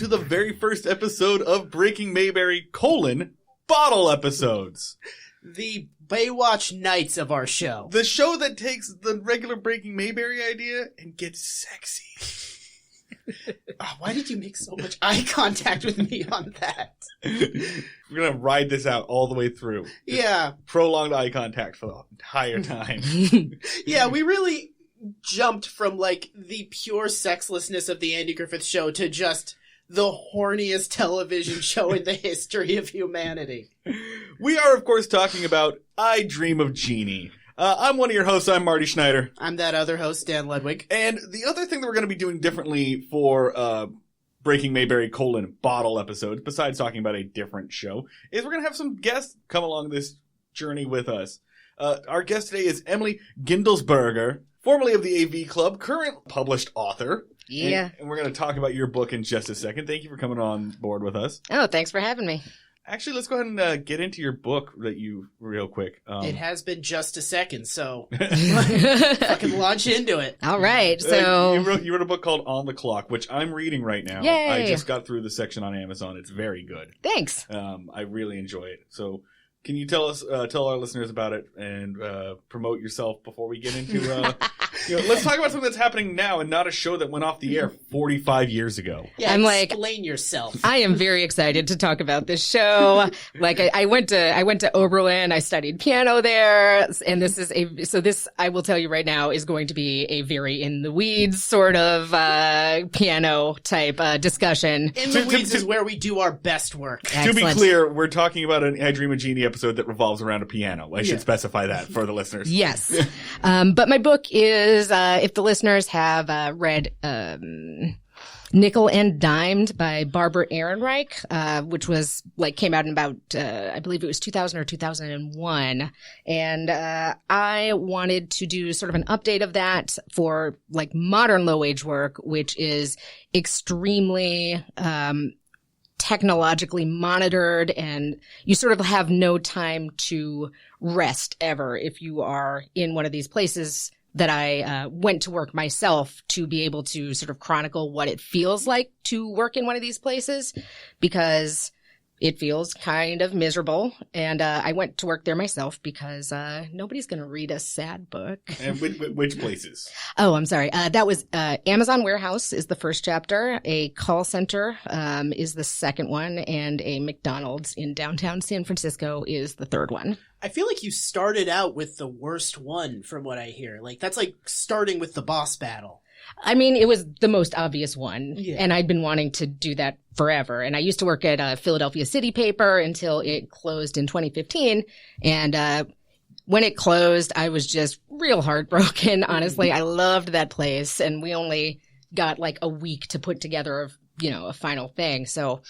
to the very first episode of Breaking Mayberry, bottle episodes. The Baywatch Nights of our show. The show that takes the regular Breaking Mayberry idea and gets sexy. Oh, why did you make so much eye contact with me on that? We're going to ride this out all the way through. Yeah. Prolonged eye contact for the entire time. Yeah, we really jumped from, like, the pure sexlessness of the Andy Griffith Show to just the horniest television show in the history of humanity. We are, of course, talking about I Dream of Jeannie. I'm one of your hosts. I'm Marty Schneider. I'm that other host, Dan Ludwig. And the other thing that we're going to be doing differently for Breaking Mayberry, bottle episodes, besides talking about a different show, is we're going to have some guests come along this journey with us. Our guest today is Emily Guendelsberger, formerly of the AV Club, current published author. Yeah. And we're going to talk about your book in just a second. Thank you for coming on board with us. Oh, thanks for having me. Actually, let's go ahead and get into your book real quick. It has been just a second, so I can launch into it. All right, so... You wrote a book called On the Clock, which I'm reading right now. Yay! I just got through the section on Amazon. It's very good. Thanks. I really enjoy it. So can you tell our listeners about it and promote yourself before we get into... let's talk about something that's happening now and not a show that went off the air 45 years ago. Yeah, I'm explain yourself. I am very excited to talk about this show. Like I went to Oberlin. I studied piano there, and this I will tell you right now is going to be a very in the weeds sort of piano type discussion. In the weeds is where we do our best work. Excellent. To be clear, we're talking about an I Dream of Jeannie episode that revolves around a piano. I should specify that for the listeners. Yes. But my book is, if the listeners have read Nickel and Dimed by Barbara Ehrenreich, which was came out in about, I believe it was 2000 or 2001. And I wanted to do sort of an update of that for modern low wage work, which is extremely technologically monitored, and you sort of have no time to rest ever if you are in one of these places that I went to work myself to be able to sort of chronicle what it feels like to work in one of these places, because it feels kind of miserable. And I went to work there myself because nobody's going to read a sad book. And which places? Oh, I'm sorry. That was Amazon Warehouse is the first chapter. A call center is the second one. And a McDonald's in downtown San Francisco is the third one. I feel like you started out with the worst one from what I hear. That's like starting with the boss battle. I mean, it was the most obvious one, yeah. And I'd been wanting to do that forever. And I used to work at a Philadelphia City paper until it closed in 2015. And when it closed, I was just real heartbroken, honestly. I loved that place, and we only got a week to put together, a final thing. So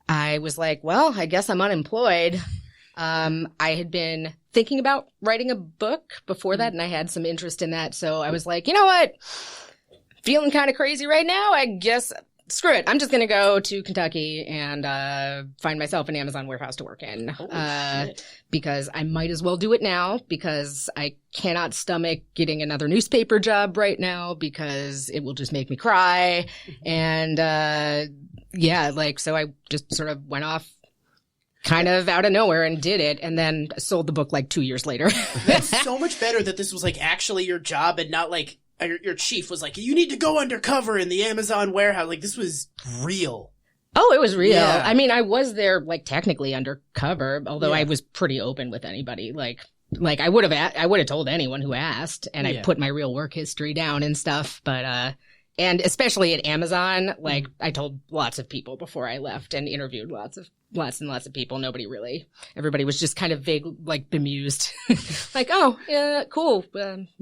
I was like, well, I guess I'm unemployed. I had been thinking about writing a book before that, and I had some interest in that. So I was like, you know what? Feeling kind of crazy right now. I guess, screw it. I'm just going to go to Kentucky and find myself an Amazon warehouse to work in. Because I might as well do it now, because I cannot stomach getting another newspaper job right now because it will just make me cry. And so I just sort of went off kind of out of nowhere and did it, and then sold the book 2 years later. That's so much better that this was actually your job and not your chief was you need to go undercover in the Amazon warehouse. This was real. Oh, it was real. Yeah. I mean, I was there technically undercover, although I was pretty open with anybody. I would have told anyone who asked, and I put my real work history down and stuff. But and especially at Amazon, I told lots of people before I left and interviewed lots and lots of people. Everybody was just kind of vague, bemused. Oh, yeah, cool.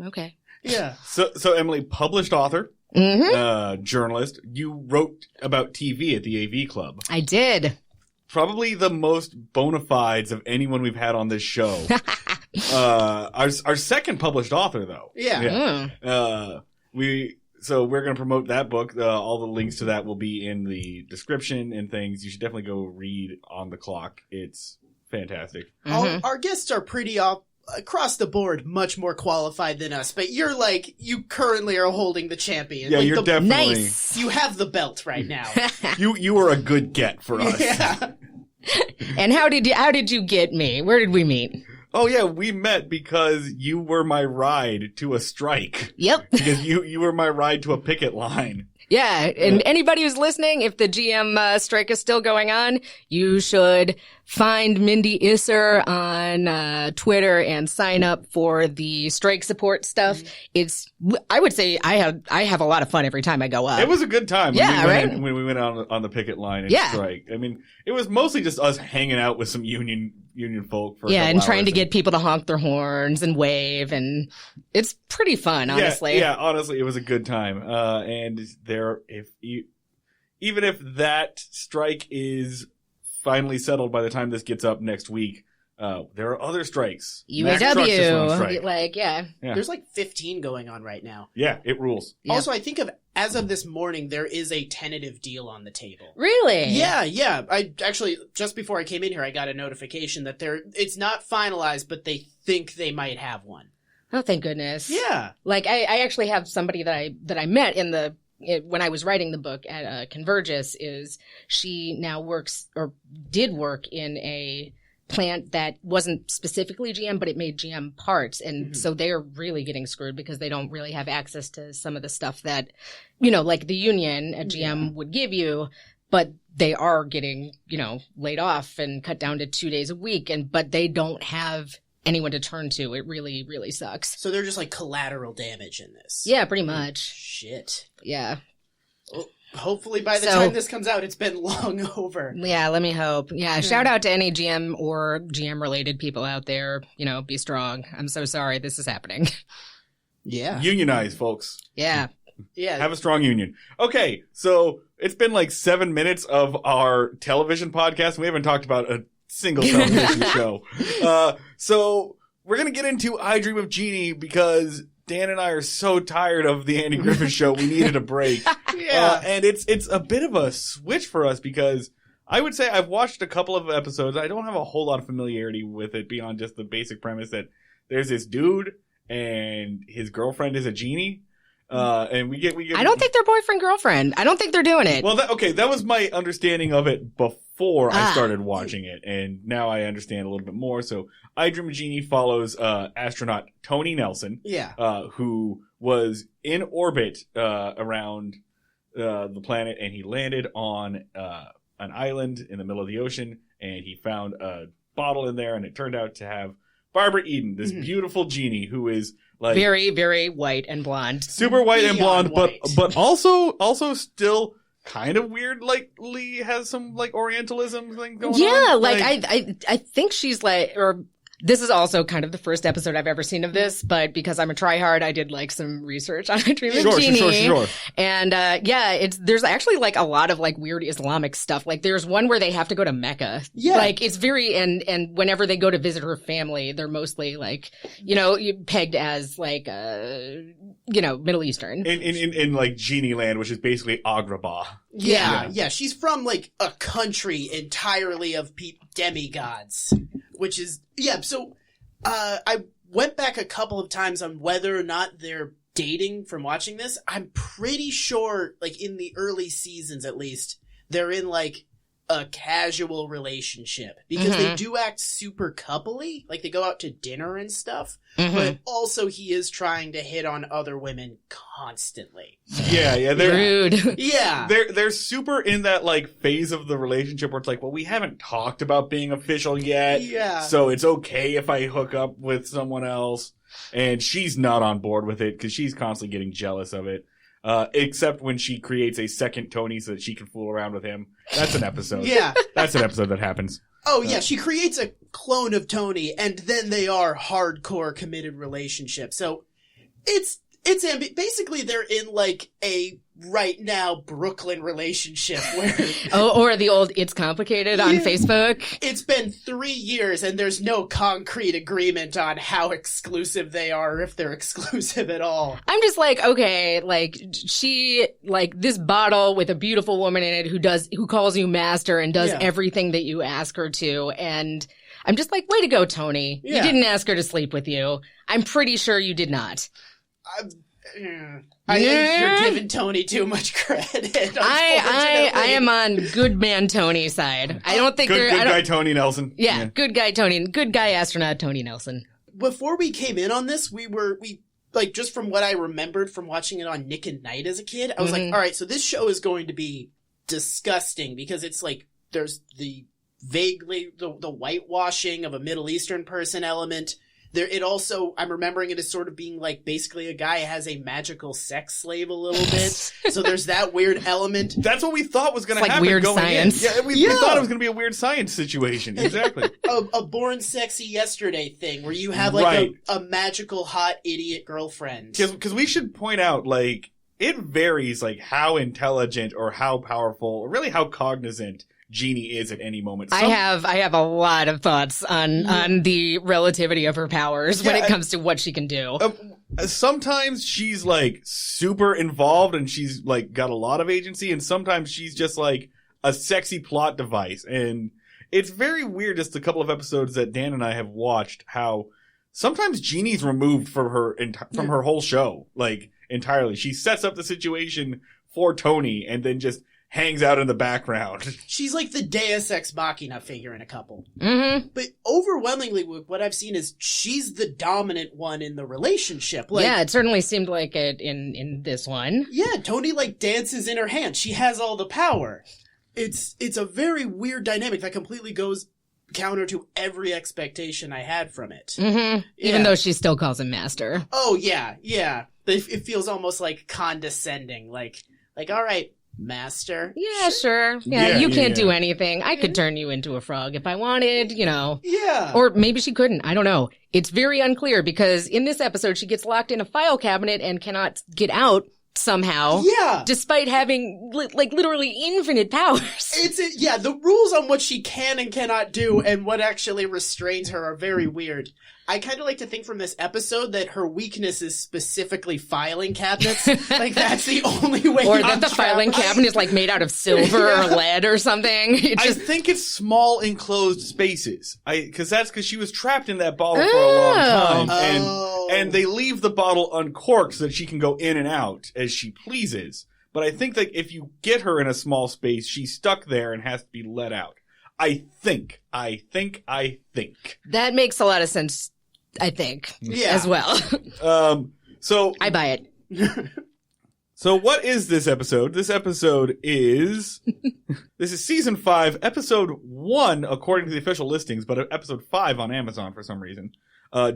Okay. Yeah. So Emily, published author, journalist. You wrote about TV at the AV Club. I did. Probably the most bona fides of anyone we've had on this show. Our second published author, though. Yeah. So we're going to promote that book. All the links to that will be in the description and things. You should definitely go read On the Clock. It's fantastic. Our guests are pretty across the board much more qualified than us, but you're like, you currently are holding the champion. Yeah, like you're definitely... Nice. You have the belt right now. You were a good get for us. Yeah. And how did you get me? Where did we meet? Oh yeah, we met because you were my ride to a strike. Yep. Because you were my ride to a picket line. Yeah, and anybody who's listening, if the GM strike is still going on, you should find Mindy Isser on Twitter and sign up for the strike support stuff. I would say I have a lot of fun every time I go up. It was a good time. When we went on the picket line and Yeah. strike. I mean, it was mostly just us hanging out with some union folk for a Yeah, couple and trying hours to get people to honk their horns and wave, and it's pretty fun, honestly. Yeah, honestly, it was a good time. And even if that strike is finally settled by the time this gets up next week, there are other strikes. Mack Trucks is on strike. Yeah. There's like 15 going on right now. Yeah, it rules. Yeah. Also, I think as of this morning, there is a tentative deal on the table. Really? Yeah. I actually, just before I came in here, I got a notification that it's not finalized, but they think they might have one. Oh, thank goodness. Yeah. Like, I actually have somebody that I met when I was writing the book at Convergys. Is she now works or did work in a plant that wasn't specifically GM, but it made GM parts. And so they're really getting screwed because they don't really have access to some of the stuff that, like the union at GM would give you, but they are getting, laid off and cut down to 2 days a week. But they don't have anyone to turn to. It really, really sucks. So they're just like collateral damage in this. Yeah, pretty much. Shit. Yeah. Well, hopefully by the time this comes out, it's been long over. Yeah, let me hope. Yeah, shout out to any GM or GM-related people out there. Be strong. I'm so sorry this is happening. Yeah. Unionize, folks. Yeah. Yeah. Have a strong union. Okay, so it's been like 7 minutes of our television podcast. We haven't talked about a single television show. So we're going to get into I Dream of Jeannie because Dan and I are so tired of the Andy Griffith Show. We needed a break. Yeah. And it's a bit of a switch for us because I would say I've watched a couple of episodes. I don't have a whole lot of familiarity with it beyond just the basic premise that there's this dude and his girlfriend is a genie. And we get. I don't think they're boyfriend girlfriend. I don't think they're doing it. Well, that was my understanding of it before I started watching it, and now I understand a little bit more. So, I Dream of Jeannie follows astronaut Tony Nelson, who was in orbit around the planet, and he landed on an island in the middle of the ocean, and he found a bottle in there, and it turned out to have Barbara Eden, this beautiful genie who is like very, very white and blonde, super white and blonde, white. but also still kind of weird. Like Lee has some like Orientalism thing going on. Yeah, like I think she's like, or this is also kind of the first episode I've ever seen of this, but because I'm a tryhard, I did like some research on I Dream of Jeannie. Sure. And there's actually like a lot of like weird Islamic stuff. Like there's one where they have to go to Mecca. Yeah. Like it's very and whenever they go to visit her family, they're mostly like, pegged as like Middle Eastern. In like Genie Land, which is basically Agrabah. Yeah. She's from like a country entirely of demigods, which is so I went back a couple of times on whether or not they're dating from watching this. I'm pretty sure, like in the early seasons at least, they're in like a casual relationship because they do act super coupley, like they go out to dinner and stuff, but also he is trying to hit on other women constantly. Yeah, they're rude. Yeah. They're super in that like phase of the relationship where it's like, well, we haven't talked about being official yet. Yeah. So it's okay if I hook up with someone else. And she's not on board with it because she's constantly getting jealous of it. Except when she creates a second Tony so that she can fool around with him. That's an episode. Yeah. That's an episode that happens. Oh, yeah. She creates a clone of Tony, and then they are hardcore committed relationship. So it's basically they're in like a right now Brooklyn relationship where or the old It's Complicated on Facebook. It's been 3 years and there's no concrete agreement on how exclusive they are, or if they're exclusive at all. I'm just like, okay, like she, like this bottle with a beautiful woman in it who calls you master and does everything that you ask her to. And I'm just like, way to go, Tony. Yeah. You didn't ask her to sleep with you. I'm pretty sure you did not. I think you're giving Tony too much credit. I am on good man Tony's side. I don't think good guy Tony Nelson. Yeah, good guy Tony. Good guy astronaut Tony Nelson. Before we came in on this, we like, just from what I remembered from watching it on Nick at Night as a kid, I was like, all right, so this show is going to be disgusting because it's like there's the vaguely the whitewashing of a Middle Eastern person element. There, it also, I'm remembering it as sort of being like basically a guy has a magical sex slave a little bit. So there's that weird element. That's what we thought was going to like happen. Weird going science. In. We thought it was going to be a weird science situation. Exactly. A Born Sexy Yesterday thing where you have like a magical hot idiot girlfriend. Because we should point out, like, it varies like how intelligent or how powerful or really how cognizant Jeannie is at any moment. I have a lot of thoughts on the relativity of her powers when it comes to what she can do. Sometimes she's like super involved and she's like got a lot of agency, and sometimes she's just like a sexy plot device. And it's very weird, just a couple of episodes that Dan and I have watched, how sometimes Jeannie's removed from her whole show, like entirely. She sets up the situation for Tony and then just hangs out in the background. She's like the Deus Ex Machina figure in a couple. Mm-hmm. But overwhelmingly, what I've seen is she's the dominant one in the relationship. Like, yeah, it certainly seemed like it in this one. Yeah, Tony like dances in her hand. She has all the power. It's a very weird dynamic that completely goes counter to every expectation I had from it. Mm-hmm. Even though she still calls him master. Oh, yeah. It feels almost like condescending. Like, all right, master. Yeah, sure. Yeah, you can't do anything. I could turn you into a frog if I wanted, Yeah. Or maybe she couldn't. I don't know. It's very unclear because in this episode, she gets locked in a file cabinet and cannot get out somehow. Yeah. Despite having, literally infinite powers. The rules on what she can and cannot do and what actually restrains her are very weird. I kind of like to think from this episode that her weakness is specifically filing cabinets. Like, that's the only way. Or that the filing cabinet is, like, made out of silver or lead or something. I think it's small enclosed spaces. Because she was trapped in that bottle for a long time. And they leave the bottle uncorked so that she can go in and out as she pleases. But I think that if you get her in a small space, she's stuck there and has to be let out. I think. That makes a lot of sense, I think, as well. So I buy it. So what is this episode? This episode is this is season 5, episode 1 according to the official listings, but episode 5 on Amazon for some reason.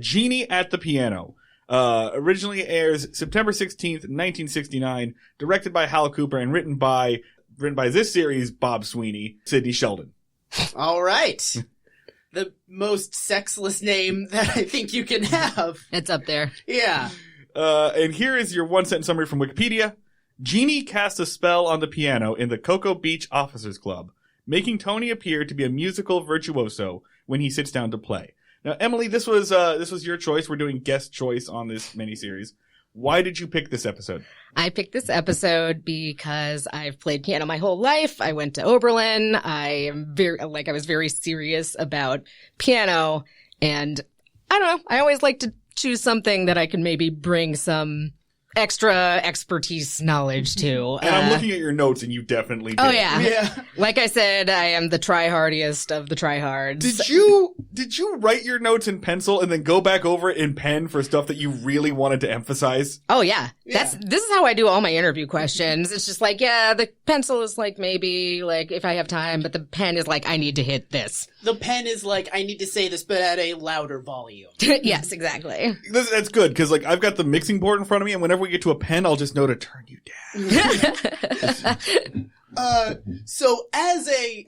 Jeannie at the Piano. Originally airs September 16th, 1969, directed by Hal Cooper and written by this series Bob Sweeney, Sidney Sheldon. All right. The most sexless name that I think you can have. It's up there. Yeah. And here is your one-sentence summary from Wikipedia. Jeannie casts a spell on the piano in the Cocoa Beach Officers Club, making Tony appear to be a musical virtuoso when he sits down to play. Now, Emily, this was your choice. We're doing guest choice on this miniseries. Why did you pick this episode? I picked this episode because I've played piano my whole life. I went to Oberlin. I was very serious about piano, and I don't know. I always like to choose something that I can maybe bring some extra expertise knowledge to. And I'm looking at your notes, and you definitely did. Oh, yeah. Like I said, I am the try-hardiest of the try-hards. Did you write your notes in pencil and then go back over it in pen for stuff that you really wanted to emphasize? Oh, yeah. This is how I do all my interview questions. It's just like, the pencil is like maybe like if I have time, but the pen is like, I need to hit this. The pen is like, I need to say this, but at a louder volume. Yes, exactly. That's good, because like I've got the mixing board in front of me, and whenever we get to a pen, I'll just know to turn you down. So as a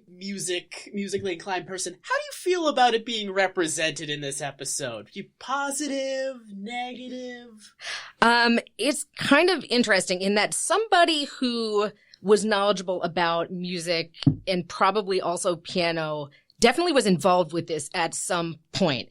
musically inclined person, how do you feel about it being represented in this episode? You positive, negative? It's kind of interesting in that somebody who was knowledgeable about music and probably also piano definitely was involved with this at some point,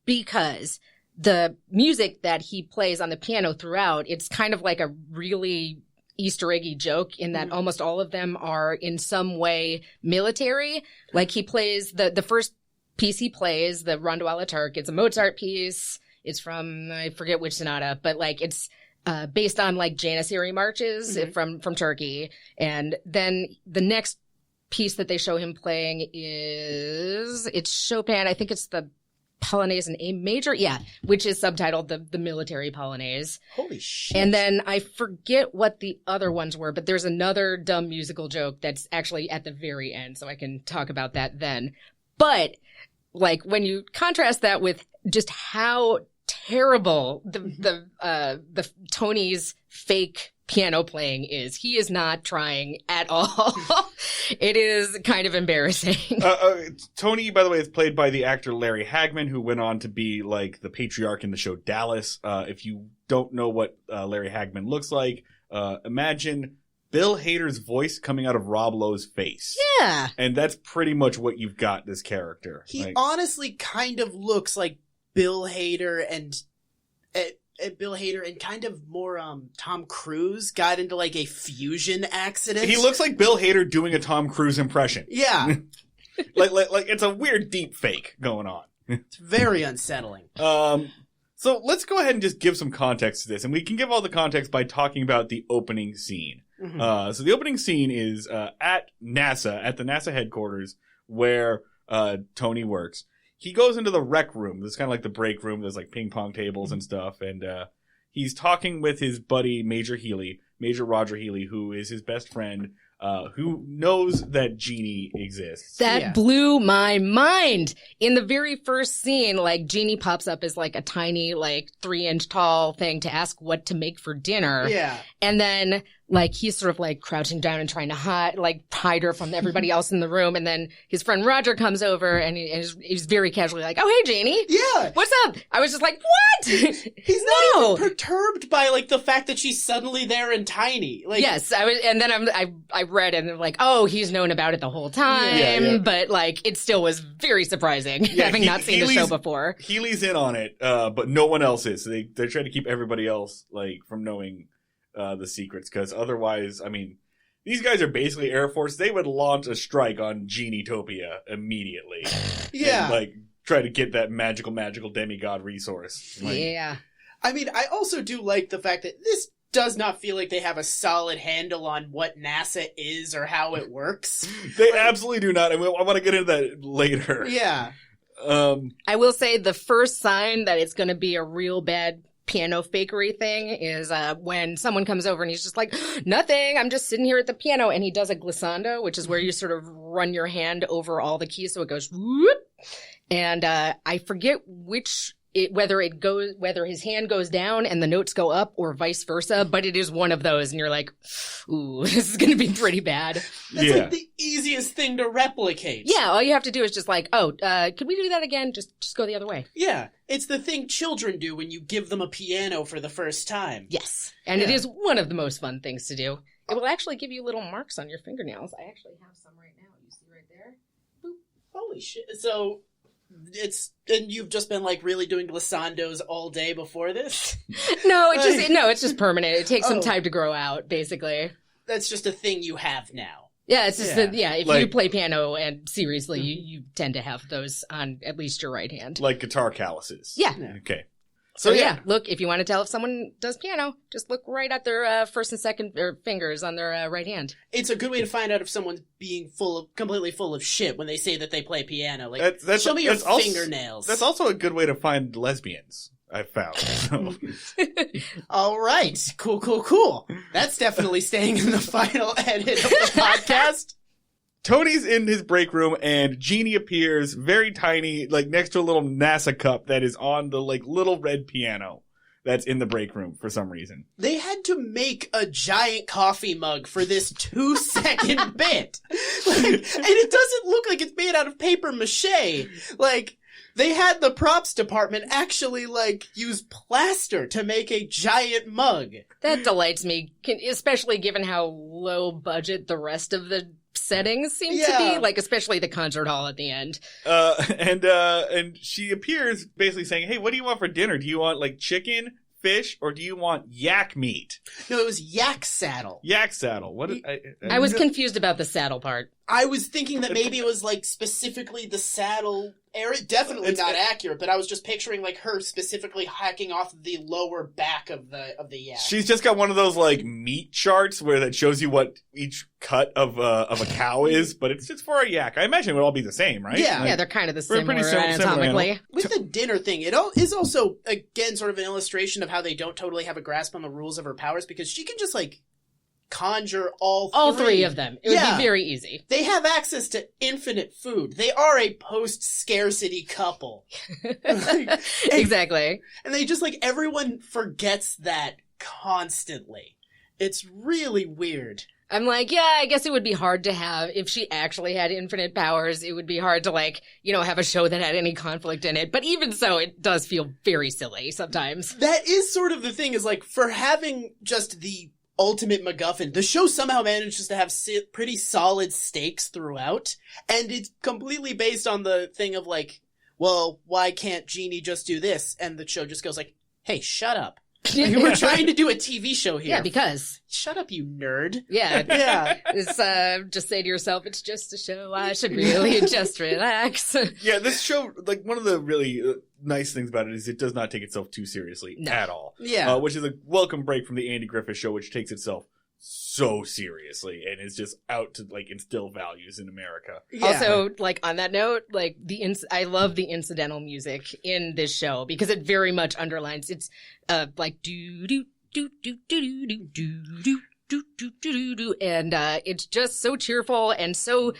because the music that he plays on the piano throughout, it's kind of like a really Easter eggy joke in that almost all of them are in some way military. Like he plays the first piece he plays, the Rondo alla Turk. It's a Mozart piece. It's from, I forget which sonata, but like it's based on like Janissary marches from Turkey. And then the next piece that they show him playing it's Chopin. I think it's the Polonaise in A major. Yeah, which is subtitled the Military Polonaise. Holy shit. And then I forget what the other ones were, but there's another dumb musical joke that's actually at the very end, so I can talk about that then. But like when you contrast that with just how terrible the Tony's fake piano playing is, he is not trying at all. It is kind of embarrassing. Tony, by the way, is played by the actor Larry Hagman, who went on to be like the patriarch in the show Dallas. If you don't know what Larry Hagman looks like, imagine Bill Hader's voice coming out of Rob Lowe's face. Yeah. And that's pretty much what you've got this character. He honestly kind of looks like Bill Hader and kind of more Tom Cruise got into like a fusion accident. He looks like Bill Hader doing a Tom Cruise impression. Yeah. like it's a weird deep fake going on. It's very unsettling. So let's go ahead and just give some context to this, and we can give all the context by talking about the opening scene. So the opening scene is at NASA, at the NASA headquarters where Tony works. He goes into the rec room. This is kind of like the break room. There's like ping pong tables and stuff. And he's talking with his buddy, Major Roger Healy, who is his best friend, who knows that Jeannie exists. That blew my mind. In the very first scene, like Jeannie pops up as like a tiny, like 3-inch tall thing to ask what to make for dinner. Yeah. And then like he's sort of like crouching down and trying to hide her from everybody else in the room. And then his friend Roger comes over and he's very casually like, "Oh, hey, Jeannie. Yeah. What's up?" I was just like, what? He's not even perturbed by like the fact that she's suddenly there and tiny. Like, yes. And then I read it and I'm like, oh, he's known about it the whole time. Yeah. But like it still was very surprising having not seen the show before. Healy's in on it, but no one else is. So they're trying to keep everybody else like from knowing the secrets, because otherwise, I mean, these guys are basically Air Force. They would launch a strike on Genie-topia immediately. Yeah. And, like, try to get that magical demigod resource. Like, yeah. I mean, I also do like the fact that this does not feel like they have a solid handle on what NASA is or how it works. They absolutely do not. And I want to get into that later. Yeah. I will say the first sign that it's going to be a real bad piano fakery thing is when someone comes over and he's just like, "Nothing, I'm just sitting here at the piano," and he does a glissando, which is where you sort of run your hand over all the keys so it goes whoop. And I forget whether his hand goes down and the notes go up or vice versa, but it is one of those, and you're like, ooh, this is going to be pretty bad. That's like the easiest thing to replicate. Yeah, all you have to do is just like, could we do that again? Just go the other way. Yeah, it's the thing children do when you give them a piano for the first time. Yes, and it is one of the most fun things to do. It will actually give you little marks on your fingernails. I actually have some right now. You see right there? Boop. Holy shit. So and you've just been like really doing glissandos all day before this? No, it's just permanent. It takes some time to grow out, basically. That's just a thing you have now. Yeah, it's just if you play piano and seriously, you tend to have those on at least your right hand. Like guitar calluses. Yeah. Okay. So look, if you want to tell if someone does piano, just look right at their first and second fingers on their right hand. It's a good way to find out if someone's being completely full of shit when they say that they play piano. Like, show me your fingernails. That's also a good way to find lesbians, I've found. So. All right. Cool. That's definitely staying in the final edit of the podcast. Tony's in his break room, and Jeannie appears very tiny, like next to a little NASA cup that is on the like little red piano that's in the break room for some reason. They had to make a giant coffee mug for this 2-second bit. And it doesn't look like it's made out of paper mache. Like, they had the props department actually, like, use plaster to make a giant mug. That delights me, especially given how low budget the rest of the settings seem to be, like especially the concert hall at the end. And she appears basically saying, "Hey, what do you want for dinner? Do you want like chicken, fish, or do you want yak meat?" No, it was yak saddle. Yak saddle. What? I was confused about the saddle part. I was thinking that maybe it was like specifically the saddle area. Definitely not accurate, but I was just picturing like her specifically hacking off the lower back of the yak. She's just got one of those like meat charts where that shows you what each cut of a cow is, but it's just for a yak. I imagine it would all be the same, right? Yeah. Yeah, they're kind of the We're pretty similar anatomically. With the dinner thing, it is also, again, sort of an illustration of how they don't totally have a grasp on the rules of her powers, because she can just, like, conjure all three of them. It would be very easy. They have access to infinite food. They are a post-scarcity couple. Exactly. And they just, like, everyone forgets that constantly. It's really weird. I'm like, yeah, I guess it would be hard to have, if she actually had infinite powers, it would be hard to, like, you know, have a show that had any conflict in it. But even so, it does feel very silly sometimes. That is sort of the thing, is, like, for having just the ultimate MacGuffin, the show somehow manages to have pretty solid stakes throughout. And it's completely based on the thing of, like, well, why can't Jeannie just do this? And the show just goes like, hey, shut up. Like, we're trying to do a TV show here. Yeah, because. Shut up, you nerd. Yeah. Yeah. It's, just say to yourself, it's just a show. I should really just relax. Yeah, this show, like, one of the really nice things about it is it does not take itself too seriously at all. Yeah. Which is a welcome break from the Andy Griffith Show, which takes itself so seriously and is just out to, like, instill values in America. Yeah. Also, like, on that note, like, I love the incidental music in this show because it very much underlines, it's, like, do-do-do-do-do-do-do-do-do-do-do-do, and, it's just so cheerful and so,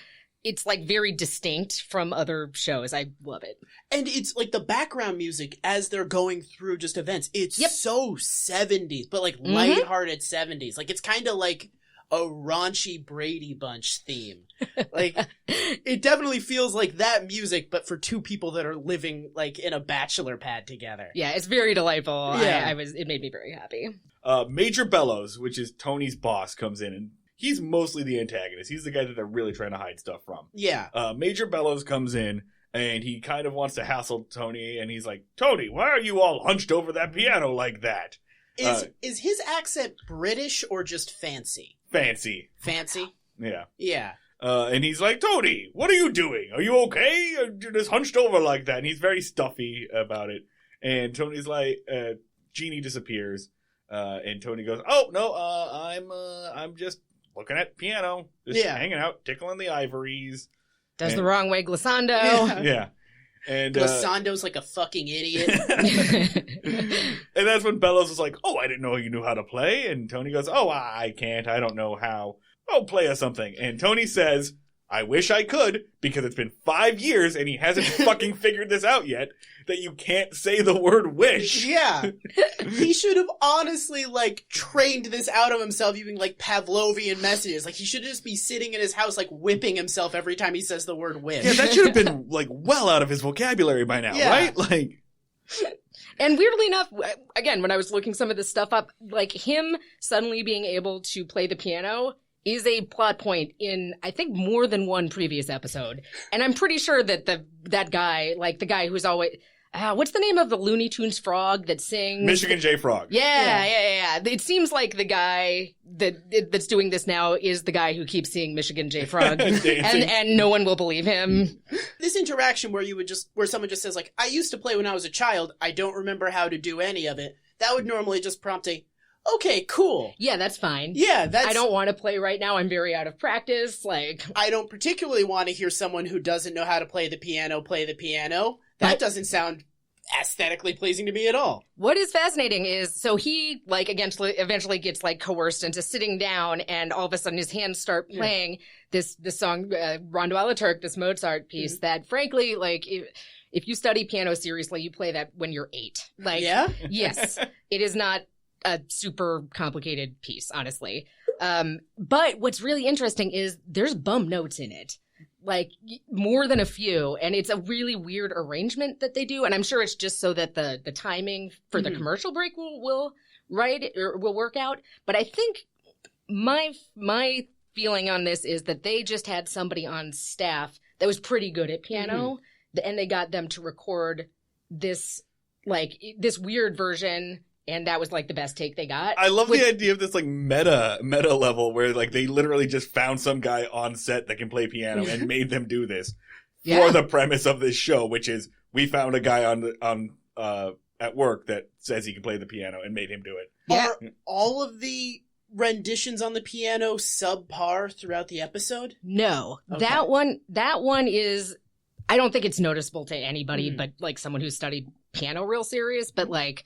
it's, like, very distinct from other shows. I love it. And it's, like, the background music as they're going through just events. It's so 70s, but, like, lighthearted 70s. Like, it's kind of like a raunchy Brady Bunch theme. Like, it definitely feels like that music, but for two people that are living, like, in a bachelor pad together. Yeah, it's very delightful. Yeah. It made me very happy. Major Bellows, which is Tony's boss, comes in and he's mostly the antagonist. He's the guy that they're really trying to hide stuff from. Yeah. Major Bellows comes in, and he kind of wants to hassle Tony, and he's like, Tony, why are you all hunched over that piano like that? Is his accent British or just fancy? Fancy. Fancy? Yeah. Yeah. And he's like, Tony, what are you doing? Are you okay? You're just hunched over like that. And he's very stuffy about it. And Tony's like, Jeannie disappears. And Tony goes, oh, no, I'm just looking at piano, just hanging out, tickling the ivories. Does the wrong way, glissando. Yeah. And Glissando's like a fucking idiot. And that's when Bellows was like, oh, I didn't know you knew how to play. And Tony goes, oh, I can't. I don't know how. Oh, play us something. And Tony says, I wish I could, because it's been 5 years and he hasn't fucking figured this out yet, that you can't say the word wish. Yeah. He should have honestly, like, trained this out of himself using, like, Pavlovian messages. Like, he should just be sitting in his house, like, whipping himself every time he says the word wish. Yeah, that should have been, like, well out of his vocabulary by now, right? Like... And weirdly enough, again, when I was looking some of this stuff up, like, him suddenly being able to play the piano is a plot point in, I think, more than one previous episode. And I'm pretty sure that that guy, like the guy who's always, what's the name of the Looney Tunes frog that sings? Michigan J. Frog. Yeah. It seems like the guy that's doing this now is the guy who keeps seeing Michigan J. Frog. and no one will believe him. This interaction where someone just says, like, I used to play when I was a child, I don't remember how to do any of it, that would normally just prompt a, okay, cool. Yeah, that's fine. Yeah, I don't want to play right now. I'm very out of practice. Like, I don't particularly want to hear someone who doesn't know how to play the piano play the piano. That doesn't sound aesthetically pleasing to me at all. What is fascinating is, so he, like, eventually gets, like, coerced into sitting down, and all of a sudden his hands start playing this song, Rondo alla Turk, this Mozart piece that, frankly, like, if you study piano seriously, you play that when you're 8. Like, yes, it is not a super complicated piece, honestly. But what's really interesting is there's bum notes in it. Like, more than a few, and it's a really weird arrangement that they do, and I'm sure it's just so that the timing for the commercial break will work out. But I think my feeling on this is that they just had somebody on staff that was pretty good at piano, and they got them to record this weird version And that was like the best take they got. I love the idea of this like meta level where like they literally just found some guy on set that can play piano and made them do this for the premise of this show, which is we found a guy on at work that says he can play the piano and made him do it. Yeah. Are all of the renditions on the piano subpar throughout the episode? No. Okay. That one is, I don't think it's noticeable to anybody but like someone who studied piano real serious, but like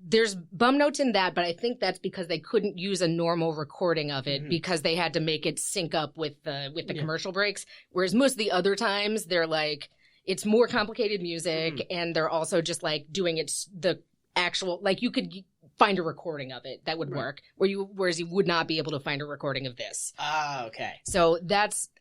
there's bum notes in that, but I think that's because they couldn't use a normal recording of it because they had to make it sync up with the commercial breaks. Whereas most of the other times they're like, it's more complicated music and they're also just like doing it the actual, like you could find a recording of it that would work whereas you would not be able to find a recording of this. Ah, okay. So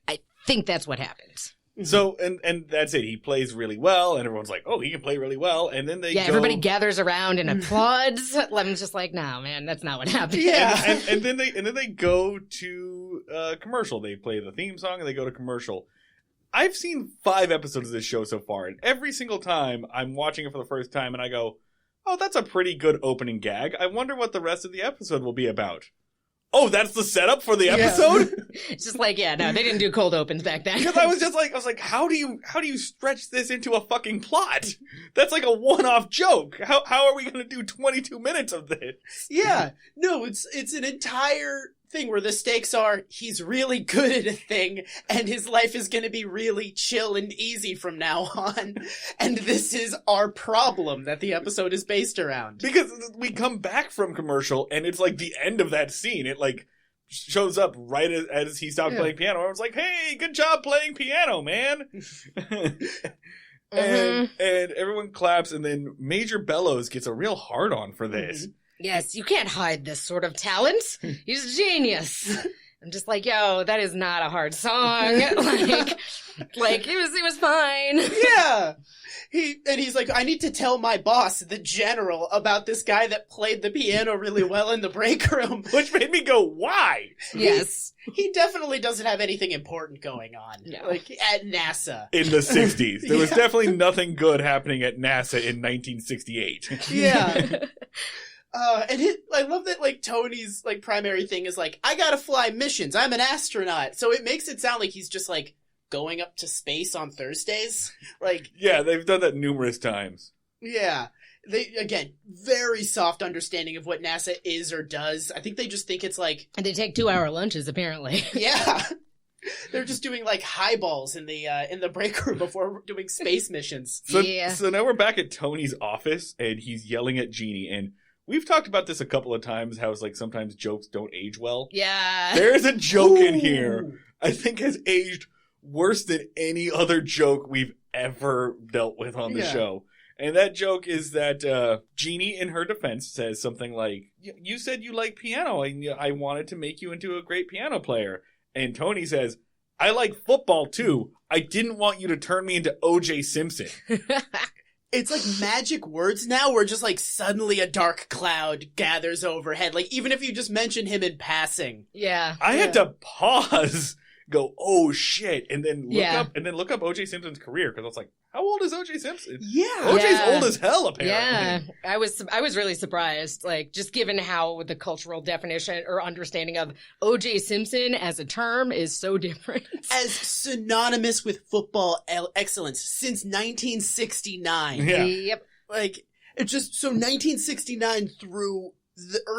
I think that's what happened. So, and that's it. He plays really well, and everyone's like, oh, he can play really well. And then everybody gathers around and applauds. I'm just like, no, man, that's not what happened. Yeah. and then they go to commercial. They play the theme song, and they go to commercial. I've seen 5 episodes of this show so far, and every single time I'm watching it for the first time, and I go, oh, that's a pretty good opening gag. I wonder what the rest of the episode will be about. Oh, that's the setup for the episode? It's just like, no, they didn't do cold opens back then. Because I was like, how do you stretch this into a fucking plot? That's like a one-off joke. How are we going to do 22 minutes of this? Yeah. No, it's an entire thing where the stakes are he's really good at a thing and his life is going to be really chill and easy from now on. And this is our problem that the episode is based around. Because we come back from commercial and it's like the end of that scene. It like shows up right as he stopped playing piano. I was like, hey, good job playing piano, man. And everyone claps, and then Major Bellows gets a real hard-on for this. Yes, you can't hide this sort of talent. He's a genius. I'm just like, yo, that is not a hard song. like it was fine. Yeah. He's like, I need to tell my boss, the general, about this guy that played the piano really well in the break room. Which made me go, why? Yes. He definitely doesn't have anything important going on. No. Like, at NASA. In the 60s. There was definitely nothing good happening at NASA in 1968. Yeah. I love that, like, Tony's, like, primary thing is, like, I gotta fly missions. I'm an astronaut. So it makes it sound like he's just, like, going up to space on Thursdays. Like, yeah, they've done that numerous times. Yeah. They, again, very soft understanding of what NASA is or does. I think they just think it's like... And they take 2-hour lunches, apparently. Yeah. They're just doing, like, highballs in the break room before doing space missions. So now we're back at Tony's office, and he's yelling at Jeannie, and we've talked about this a couple of times, how it's like sometimes jokes don't age well. Yeah. There's a joke in here I think has aged worse than any other joke we've ever dealt with on the show. And that joke is that Jeannie, in her defense, says something like, you said you like piano, and I wanted to make you into a great piano player. And Tony says, I like football too. I didn't want you to turn me into O.J. Simpson. It's like magic words now where just like suddenly a dark cloud gathers overhead. Like even if you just mention him in passing. Yeah. I had to pause, go, oh shit, and then look up O.J. Simpson's career, because I was like, how old is O.J. Simpson? Yeah. O.J.'s old as hell, apparently. Yeah. I was really surprised, like, just given how the cultural definition or understanding of O.J. Simpson as a term is so different. As synonymous with football excellence since 1969. Yeah. Yep. Like, it's just, so 1969 through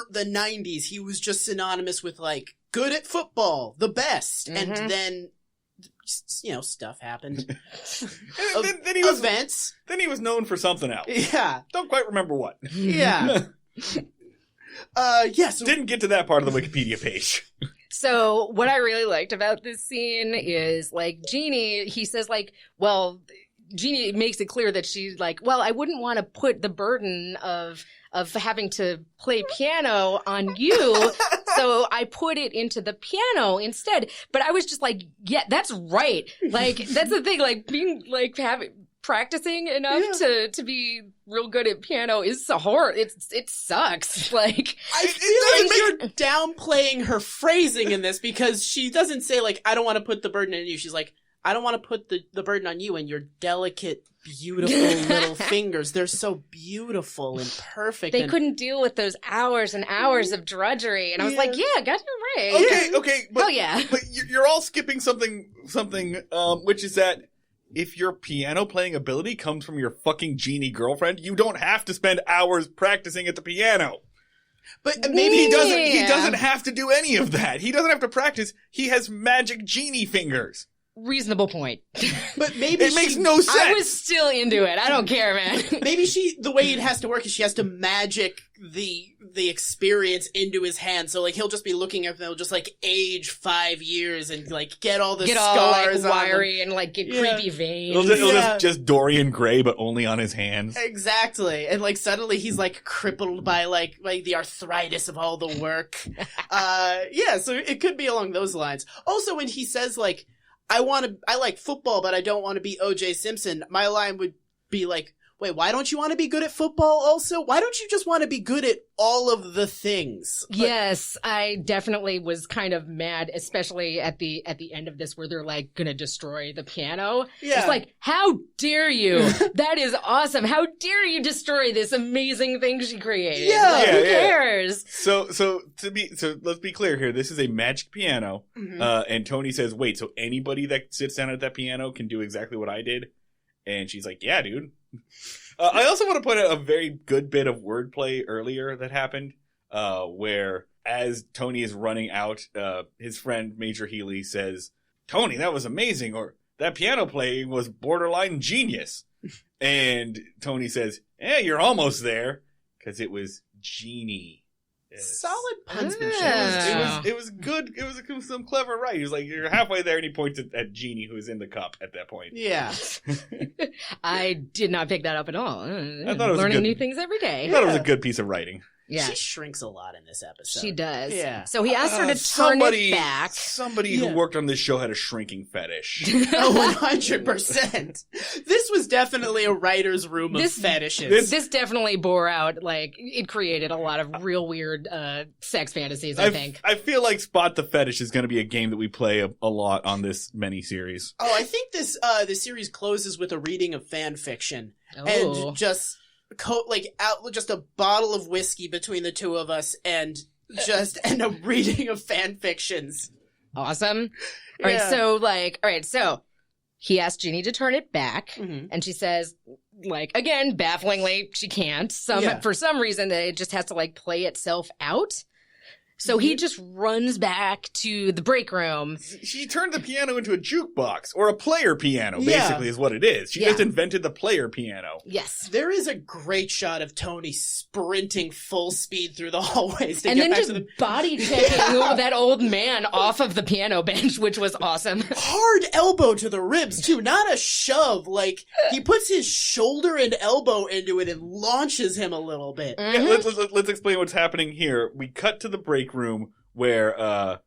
the 90s, he was just synonymous with, like, good at football, the best. Mm-hmm. And then, you know, stuff happened. then he was, events. Then he was known for something else. Yeah. Don't quite remember what. Yeah. So didn't get to that part of the Wikipedia page. So what I really liked about this scene is, like, Jeannie, he says, like, well, Jeannie makes it clear that she's like, well, I wouldn't want to put the burden of having to play piano on you, so I put it into the piano instead. But I was just like, yeah, that's right. Like, that's the thing, like, being, like, practicing enough to be real good at piano is so hard. It sucks. Like, I feel like you're downplaying her phrasing in this, because she doesn't say, like, I don't want to put the burden on you. She's like, I don't want to put the burden on you and your delicate, beautiful little fingers. They're so beautiful and perfect. They couldn't deal with those hours and hours of drudgery. And I was like, yeah, got it right. Okay. But, oh, yeah. But you're all skipping something, which is that if your piano playing ability comes from your fucking genie girlfriend, you don't have to spend hours practicing at the piano. But maybe he doesn't have to do any of that. He doesn't have to practice. He has magic genie fingers. Reasonable point. But maybe it makes no sense. I was still into it. I don't care, man. Maybe the way it has to work is she has to magic the experience into his hand. So like he'll just be looking at them, he'll just like age 5 years and like get all the scars, all, like, wiry and like get creepy veins. It'll just Dorian Gray, but only on his hands. Exactly, and like suddenly he's like crippled by like the arthritis of all the work. So it could be along those lines. Also, when he says like, I like football, but I don't want to be O.J. Simpson. My line would be like, wait, why don't you want to be good at football also? Why don't you just want to be good at all of the things? Yes, I definitely was kind of mad, especially at the end of this where they're like going to destroy the piano. Yeah. It's like, how dare you? That is awesome. How dare you destroy this amazing thing she created? Yeah. Like, who cares? So let's be clear here. This is a magic piano. Mm-hmm. And Tony says, wait, so anybody that sits down at that piano can do exactly what I did? And she's like, yeah, dude. I also want to point out a very good bit of wordplay earlier that happened, where as Tony is running out, his friend Major Healy says, Tony, that was amazing, or that piano playing was borderline genius. And Tony says, you're almost there, because it was Jeannie. Solid puntsmanship. It was good. It was some clever right. He was like, you're halfway there, and he points at Jeannie, who is in the cup at that point. Yeah. I did not pick that up at all. I thought it was learning new things every day. I thought it was a good piece of writing. Yeah. She shrinks a lot in this episode. She does. Yeah. So he asked her to turn it back. Somebody who worked on this show had a shrinking fetish. 100%. This was definitely a writer's room of fetishes. This definitely bore out, like, it created a lot of real weird sex fantasies, I think. I feel like Spot the Fetish is going to be a game that we play a lot on this mini-series. Oh, I think this series closes with a reading of fan fiction. Oh. And just just a bottle of whiskey between the two of us and a reading of fan fictions. Awesome. All right, so he asked Jeannie to turn it back, and she says, like, again, bafflingly, she can't. For some reason, it just has to, like, play itself out. So he just runs back to the break room. She turned the piano into a jukebox, or a player piano, basically, is what it is. She just invented the player piano. Yes. There is a great shot of Tony sprinting full speed through the hallways to and get then back just to the... body checking that old man off of the piano bench, which was awesome. Hard elbow to the ribs, too. Not a shove. Like, he puts his shoulder and elbow into it and launches him a little bit. Yeah, let's explain what's happening here. We cut to the break room where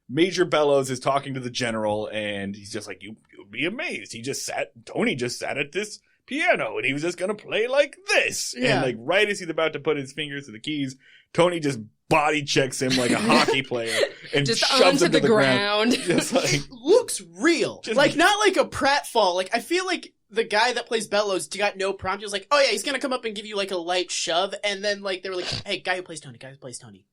Major Bellows is talking to the general, and he's just like, you'd be amazed. Tony just sat at this piano, and he was just gonna play like this. Yeah. And like right as he's about to put his fingers to the keys, Tony just body checks him like a hockey player and just shoves him to the ground. Just like, it looks real. Like, not like a pratfall. Like, I feel like the guy that plays Bellows got no prompt. He was like, oh yeah, he's gonna come up and give you like a light shove, and then like they were like, hey, guy who plays Tony.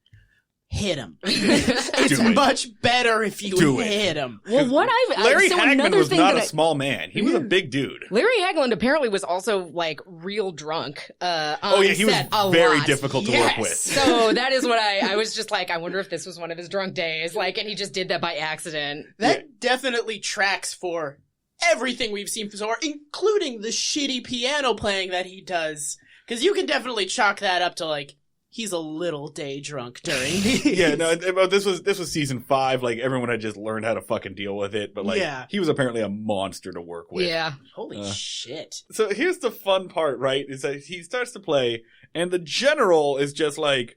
Hit him. It's much better if you hit him. Well, Larry Hagman was not a small man. He was a big dude. Larry Hagman apparently was also like real drunk. He was very difficult to work with. So that is what I was just like, I wonder if this was one of his drunk days. Like, and he just did that by accident. That definitely tracks for everything we've seen so far, including the shitty piano playing that he does. Because you can definitely chalk that up to like, he's a little day drunk during these. Yeah, no, this was season 5. Like, everyone had just learned how to fucking deal with it. But, like, he was apparently a monster to work with. Yeah. Holy shit. So here's the fun part, right? Is that he starts to play, and the general is just like,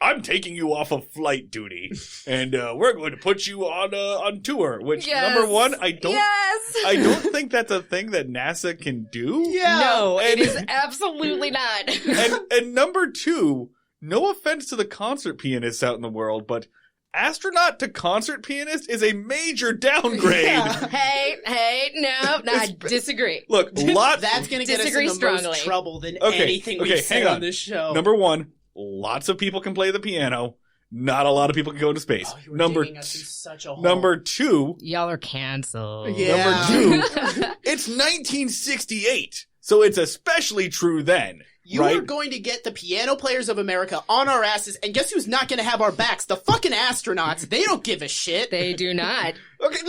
I'm taking you off of flight duty, and we're going to put you on tour. Which, number one, I don't think that's a thing that NASA can do. Yeah. No, it is absolutely not. and number two, no offense to the concert pianists out in the world, but astronaut to concert pianist is a major downgrade. Yeah. Hey, no, I disagree. Look, That's going to get us in Disagree the strongly. most trouble than Okay, anything okay, we've said hang on. on this show. Number one, lots of people can play the piano. Not a lot of people can go into space. Oh, you were Number digging us in such a hole. Number two, Y'all are canceled. Yeah. Number two, it's 1968, so it's especially true then. You right? are going to get the Piano Players of America on our asses, and guess who's not going to have our backs? The fucking astronauts. They don't give a shit. They do not. Okay,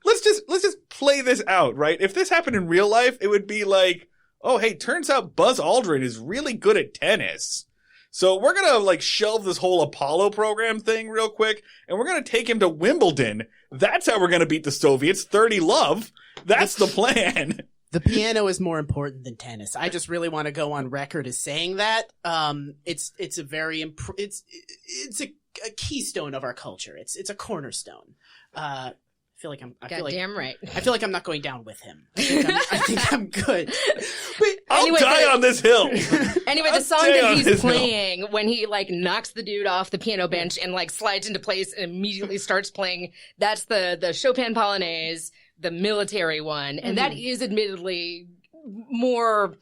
let's just play this out, right? If this happened in real life, it would be like, oh, hey, turns out Buzz Aldrin is really good at tennis. So we're gonna like shelve this whole Apollo program thing real quick, and we're gonna take him to Wimbledon. That's how we're gonna beat the Soviets. 30 love. That's the plan. The piano is more important than tennis. I just really want to go on record as saying that. It's a very it's a keystone of our culture. It's a cornerstone. I feel like Goddamn right. I feel like I'm not going down with him. I think I'm good. But I'll Anyway, die on this hill. Anyway, I'll the song stay that on he's his hill. playing when he like knocks the dude off the piano bench and like slides into place and immediately starts playing, that's the Chopin Polonaise, the military one, and that is admittedly more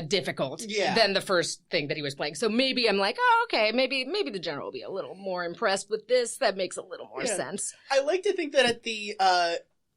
difficult Yeah. than the first thing that he was playing. So maybe I'm like, oh, okay, maybe the general will be a little more impressed with this. That makes a little more sense. I like to think that at the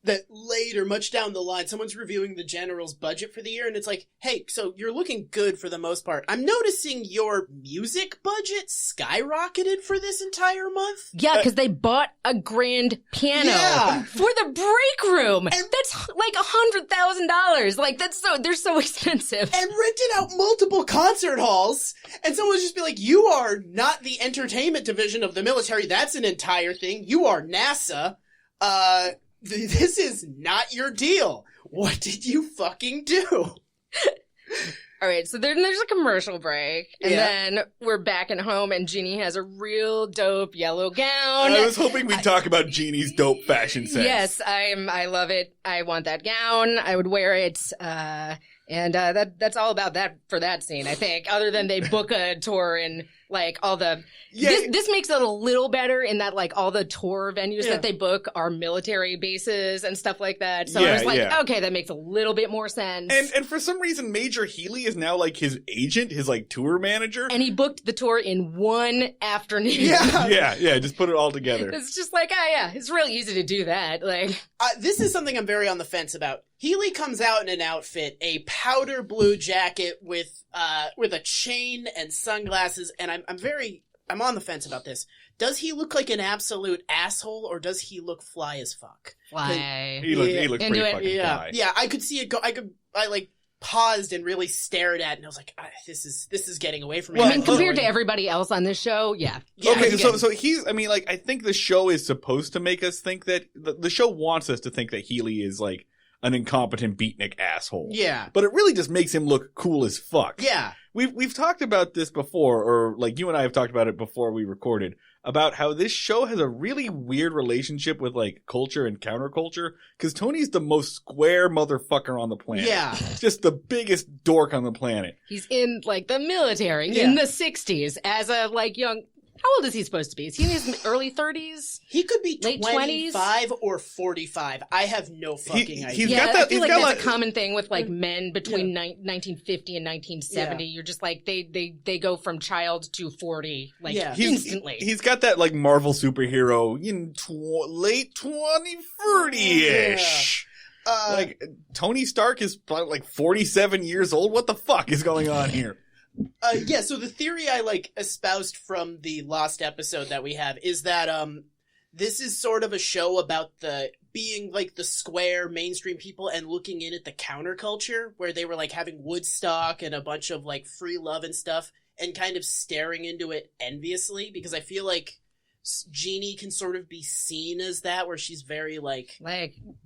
that later, much down the line, someone's reviewing the general's budget for the year, and it's like, hey, so you're looking good for the most part. I'm noticing your music budget skyrocketed for this entire month. Yeah, because they bought a grand piano Yeah. for the break room. That's like $100,000. Like they're so expensive. And rented out multiple concert halls, and someone would just be like, you are not the entertainment division of the military. That's an entire thing. You are NASA. This is not your deal. What did you fucking do? All right, so then there's a commercial break, and Yeah. then we're back at home, and Jeannie has a real dope yellow gown. I was hoping we'd talk about Jeannie's dope fashion sense. Yes, I love it. I want that gown. I would wear it. And that's all about that for that scene, I think. Other than they book a tour and like all the this makes it a little better in that like all the tour venues that they book are military bases and stuff like that. So I was like, okay, that makes a little bit more sense. And for some reason, Major Healy is now like his agent, his like tour manager. And he booked the tour in one afternoon. Yeah, just put it all together. It's just like, it's real easy to do that. Like, this is something I'm very on the fence about. Healy comes out in an outfit, a powder blue jacket with a chain and sunglasses, and I'm on the fence about this. Does he look like an absolute asshole, or does he look fly as fuck? fly. He looks Into pretty it. fucking fly. Yeah, I could see it go. I like paused and really stared at it, and I was like, this is getting away from me. I mean, compared to everybody else on this show, yeah. Okay, so he's, I mean, like, I think the show is supposed to make us think that, the show wants us to think that Healy is, like, an incompetent beatnik asshole. Yeah. But it really just makes him look cool as fuck. Yeah. We've talked about this before, or, like, you and I have talked about it before we recorded, about how this show has a really weird relationship with, like, culture and counterculture, because Tony's the most square motherfucker on the planet. Yeah. Just the biggest dork on the planet. He's in, like, the military in the 60s as a, like, young... How old is he supposed to be? Is he in his early 30s? He could be Late 25 or 45. I have no fucking idea. He's Yeah, got that, I feel he's like got that's a common thing with like men between 1950 and 1970. Yeah. You're just like they go from child to 40 like instantly. instantly. He's got that like Marvel superhero in late 2030-ish. Like Tony Stark is probably like 47 years old. What the fuck is going on here? So the theory I like espoused from the lost episode that we have is that this is sort of a show about the being like the square mainstream people and looking in at the counterculture where they were like having Woodstock and a bunch of like free love and stuff and kind of staring into it enviously, because I feel like Jeannie can sort of be seen as that, where she's very like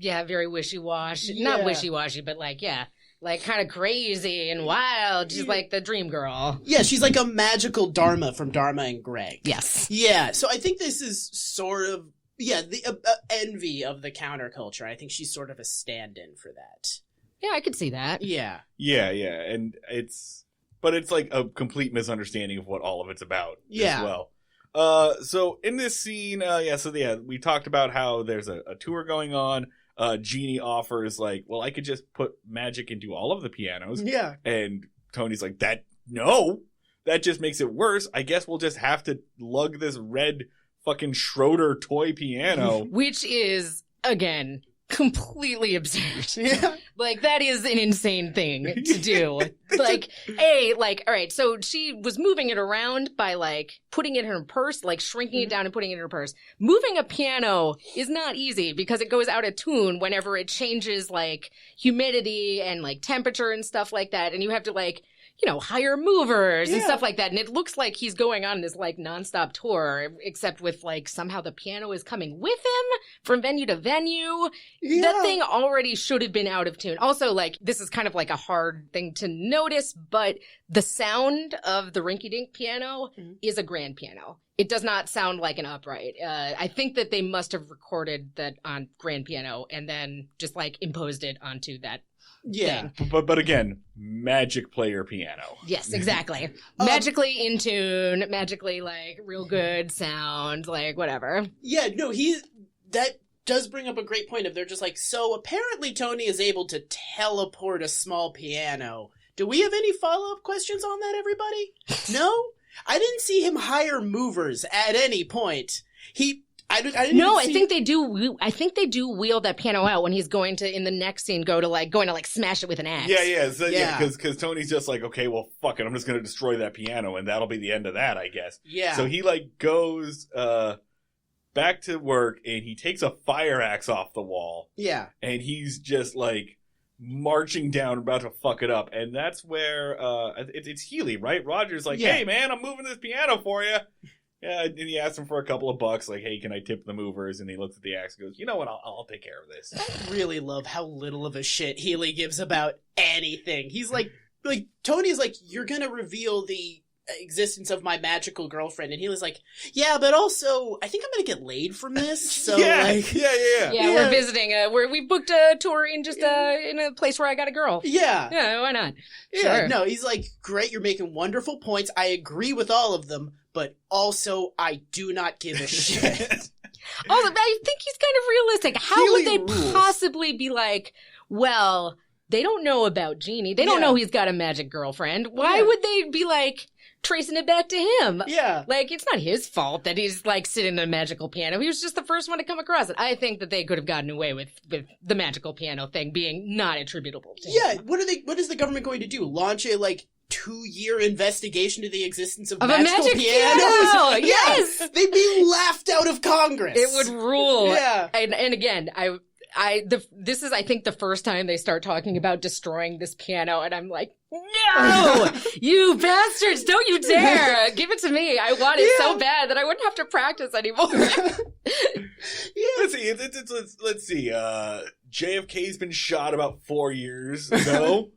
very wishy-washy. Yeah. Not wishy-washy, but like kind of crazy and wild. She's like the dream girl. Yeah, she's like a magical Dharma from Dharma and Greg. Yes. Yeah, so I think this is sort of, the envy of the counterculture. I think she's sort of a stand-in for that. Yeah, I could see that. Yeah. Yeah, and it's like a complete misunderstanding of what all of it's about as well. So in this scene, we talked about how there's a tour going on. Jeannie offers like, well, I could just put magic into all of the pianos. Yeah. And Tony's like, that just makes it worse. I guess we'll just have to lug this red fucking Schroeder toy piano. Which is, again, completely absurd. Yeah. Like, that is an insane thing to do. All right, so she was moving it around by, like, putting it in her purse, like, shrinking it down and putting it in her purse. Moving a piano is not easy because it goes out of tune whenever it changes, like, humidity and, like, temperature and stuff like that. And you have to, like, hire movers and stuff like that. And it looks like he's going on this, like, nonstop tour, except with, like, somehow the piano is coming with him from venue to venue. Yeah. That thing already should have been out of tune. Also, like, this is kind of like a hard thing to notice, but the sound of the rinky-dink piano is a grand piano. It does not sound like an upright. I think that they must have recorded that on grand piano and then just, like, imposed it onto that thing. But again, magic player piano. Yes, exactly. Magically in tune, magically, like, real good sound, like, whatever. Yeah, no, that does bring up a great point of they're just like, so apparently Tony is able to teleport a small piano. Do we have any follow-up questions on that, everybody? No? I didn't see him hire movers at any point. I think they do. I think they do wheel that piano out when he's going to, in the next scene, going to smash it with an axe. Because Tony's just like, okay, well, fuck it, I'm just going to destroy that piano, and that'll be the end of that, I guess. Yeah. So he, like, goes back to work, and he takes a fire axe off the wall. Yeah. And he's just, like, marching down, about to fuck it up. And that's where, it's Healy, right? Roger's like, hey, man, I'm moving this piano for you. Yeah, and he asks him for a couple of bucks, like, hey, can I tip the movers? And he looks at the axe and goes, you know what, I'll take care of this. I really love how little of a shit Healy gives about anything. He's like Tony's like, you're gonna reveal the existence of my magical girlfriend. And Healy's like, yeah, but also, I think I'm gonna get laid from this. So, yeah, we're visiting, we booked a tour in just, in a place where I got a girl. Yeah. Yeah, why not? Yeah, sure. No, he's like, great, you're making wonderful points. I agree with all of them. But also, I do not give a shit. Also, I think he's kind of realistic. How would they possibly be like, well, they don't know about Jeannie. They don't know he's got a magic girlfriend. Why would they be like tracing it back to him? Yeah. Like, it's not his fault that he's like sitting at a magical piano. He was just the first one to come across it. I think that they could have gotten away with the magical piano thing being not attributable to him. Yeah. What is the government going to do? Launch a, like, 2-year investigation to the existence of magical magic piano. Yes, they'd be laughed out of Congress. It would rule. Yeah, and again, this is, I think, the first time they start talking about destroying this piano, and I'm like, no, you bastards! Don't you dare give it to me! I want it so bad that I wouldn't have to practice anymore. Let's see. JFK's been shot about 4 years ago.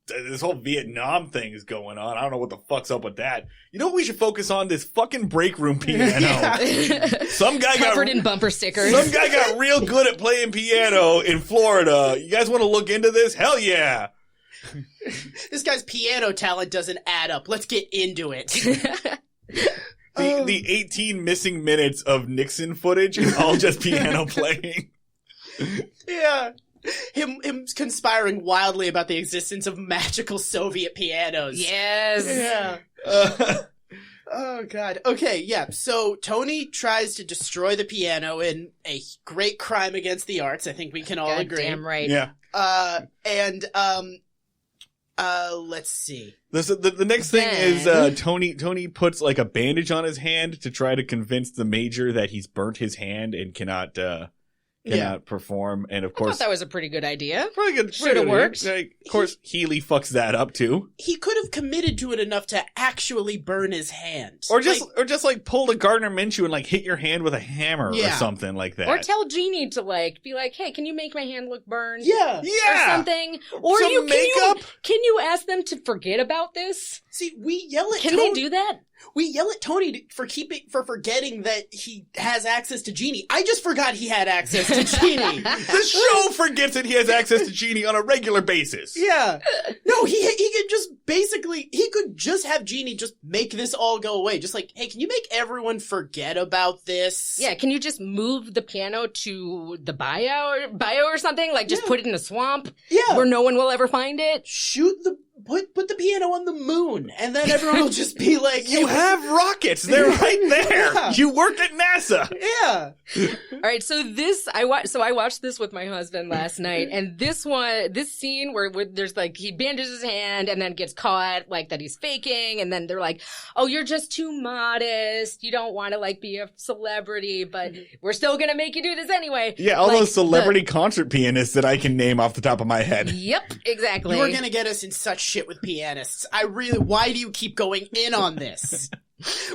This whole Vietnam thing is going on. I don't know what the fuck's up with that. You know what we should focus on? This fucking break room piano. Some guy covered in bumper stickers. Some guy got real good at playing piano in Florida. You guys want to look into this? Hell yeah. This guy's piano talent doesn't add up. Let's get into it. The 18 missing minutes of Nixon footage is all just piano playing. Yeah. Him conspiring wildly about the existence of magical Soviet pianos. Yes. Yeah. Oh, God. Okay, yeah. So Tony tries to destroy the piano in a great crime against the arts. I think we can all agree. Damn right. Yeah. Let's see. The next thing is Tony puts like a bandage on his hand to try to convince the major that he's burnt his hand and cannot perform, and of course, I thought that was a pretty good idea. Pretty good. Should have worked. Of course, Healy fucks that up too. He could have committed to it enough to actually burn his hand, or just like pull a Gardner Minshew and like hit your hand with a hammer or something like that, or tell Jeannie to like be like, "Hey, can you make my hand look burned?" Yeah, or something. Or some makeup. Can you ask them to forget about this? See, we yell at Can they do that? We yell at Tony for forgetting that he has access to Jeannie. I just forgot he had access to Jeannie. The show forgets that he has access to Jeannie on a regular basis. Yeah. No, he could just have Jeannie just make this all go away. Just like, hey, can you make everyone forget about this? Yeah, can you just move the piano to the bio or something? Like, just put it in a swamp where no one will ever find it? Put the piano on the moon, and then everyone will just be like, You have rockets. They're right there. Yeah. You work at NASA. Yeah. All right, so I watched this with my husband last night, and this scene where there's like, he bandages his hand and then gets caught like that he's faking, and then they're like, oh, you're just too modest. You don't want to like be a celebrity, but we're still going to make you do this anyway. Yeah, all those celebrity concert pianists that I can name off the top of my head. Yep, exactly. You are going to get us in such shit with pianists. Why do you keep going in on this?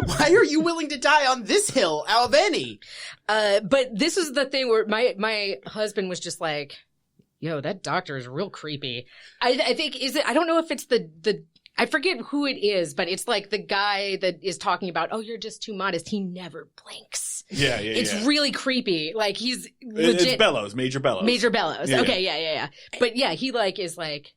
Why are you willing to die on this hill out of any? But this is the thing where my husband was just like, yo, that doctor is real creepy. I think, I don't know if it's the I forget who it is, but it's like the guy that is talking about, oh, you're just too modest. He never blinks. Yeah. It's really creepy. Like, he's legit. It's Bellows, Major Bellows. Major Bellows. Yeah. Okay, yeah. But yeah, he like is like,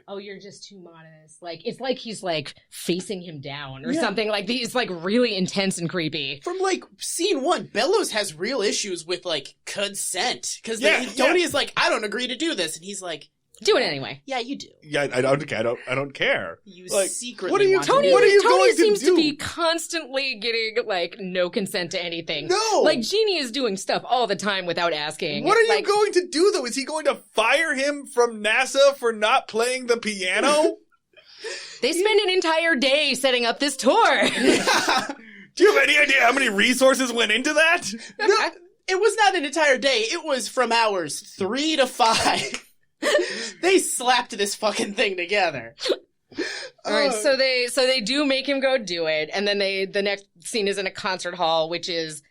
oh, you're just too modest. Like, it's like he's like facing him down or something. Like, it's like really intense and creepy. From like scene 1, Bellows has real issues with like consent. Because Tony is like, I don't agree to do this. And he's like, do it anyway. Yeah, you do. Yeah, I don't care. You like, secretly what are you Tony going to do? seems to be constantly getting like no consent to anything. No, like Jeannie is doing stuff all the time without asking. What are you going to do though? Is he going to fire him from NASA for not playing the piano? They spend an entire day setting up this tour. Do you have any idea how many resources went into that? No, it was not an entire day. It was from hours 3 to 5. They slapped this fucking thing together. All right, so they do make him go do it, and then the next scene is in a concert hall, which is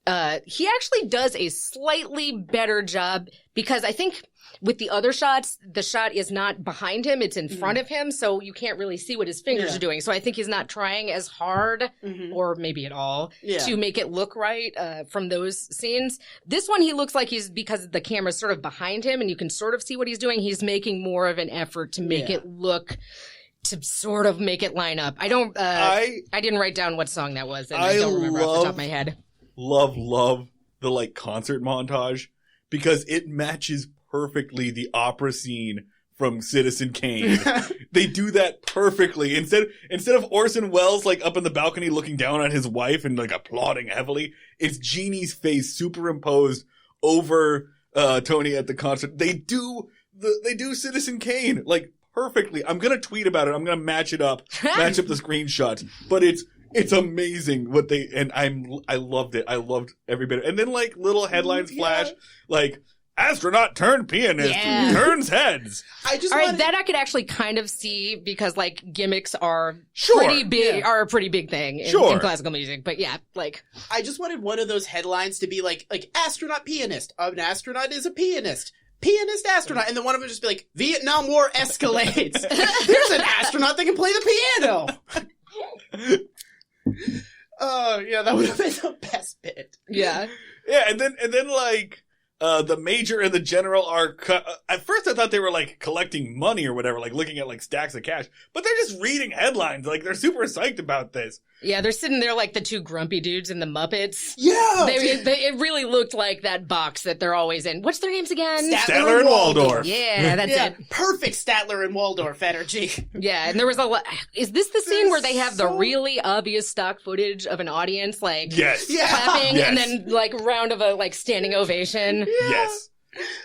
he actually does a slightly better job because I think with the other shots, the shot is not behind him, it's in front of him, so you can't really see what his fingers are doing. So I think he's not trying as hard, or maybe at all, to make it look right from those scenes. This one, he looks like because the camera's sort of behind him and you can sort of see what he's doing, he's making more of an effort to make it look, to sort of make it line up. I didn't write down what song that was, and I don't remember off the top of my head. Love the like concert montage because it matches perfectly the opera scene from Citizen Kane. They do that perfectly. Instead of Orson Welles like up in the balcony looking down on his wife and like applauding heavily, it's Jeannie's face superimposed over Tony at the concert. They do Citizen Kane like perfectly. I'm gonna tweet about it. I'm gonna match up the screenshots. But it's amazing what I loved it. I loved every bit. And then like little headlines flash like astronaut turned pianist who turns heads. That I could actually kind of see because like gimmicks are pretty big thing in classical music. But yeah, like I just wanted one of those headlines to be like astronaut pianist. An astronaut is a pianist. Pianist astronaut. And then one of them just be like, Vietnam War escalates. There's an astronaut that can play the piano. Oh, yeah, that would have been the best bit. Yeah. Yeah, and then like the major and the general are at first I thought they were like collecting money or whatever, like looking at like stacks of cash, but they're just reading headlines. Like they're super psyched about this. Yeah, they're sitting there like the two grumpy dudes in the Muppets. Yeah! It really looked like that box that they're always in. What's their names again? Statler and Waldorf. Yeah, that's it. Perfect Statler and Waldorf energy. Yeah, and there was a lot. Is this the scene where they have the really obvious stock footage of an audience like clapping and then like round of a like standing ovation? Yes.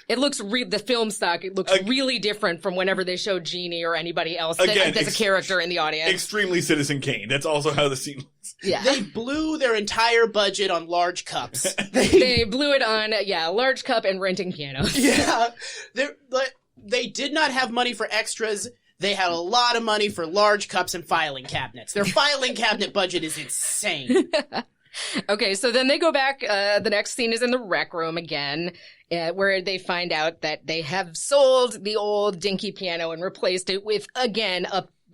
It looks the film stock. It looks really different from whenever they show Jeannie or anybody else that's a character in the audience. Extremely Citizen Kane. That's also how the scene looks. Yeah, they blew their entire budget on large cups. They blew it on large cup and renting pianos. Yeah, they did not have money for extras. They had a lot of money for large cups and filing cabinets. Their filing cabinet budget is insane. Okay, so then they go back. The next scene is in the rec room again, where they find out that they have sold the old dinky piano and replaced it with, again,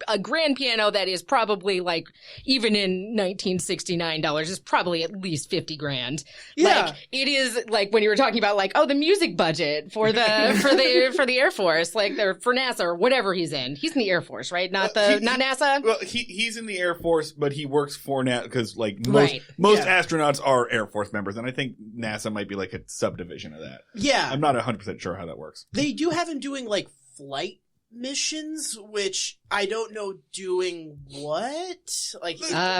a grand piano that is probably like, even in 1969 dollars, is probably at least 50 grand. Yeah. Like, it is like when you were talking about like, oh, the music budget for the for the Air Force, like for NASA or whatever he's in. He's in the Air Force, right? Not NASA. Well, he's in the Air Force, but he works for NASA because like Right. most astronauts are Air Force members, and I think NASA might be like a subdivision of that. Yeah. I'm not 100% sure how that works. They do have him doing like flight missions, which I don't know doing what. Like,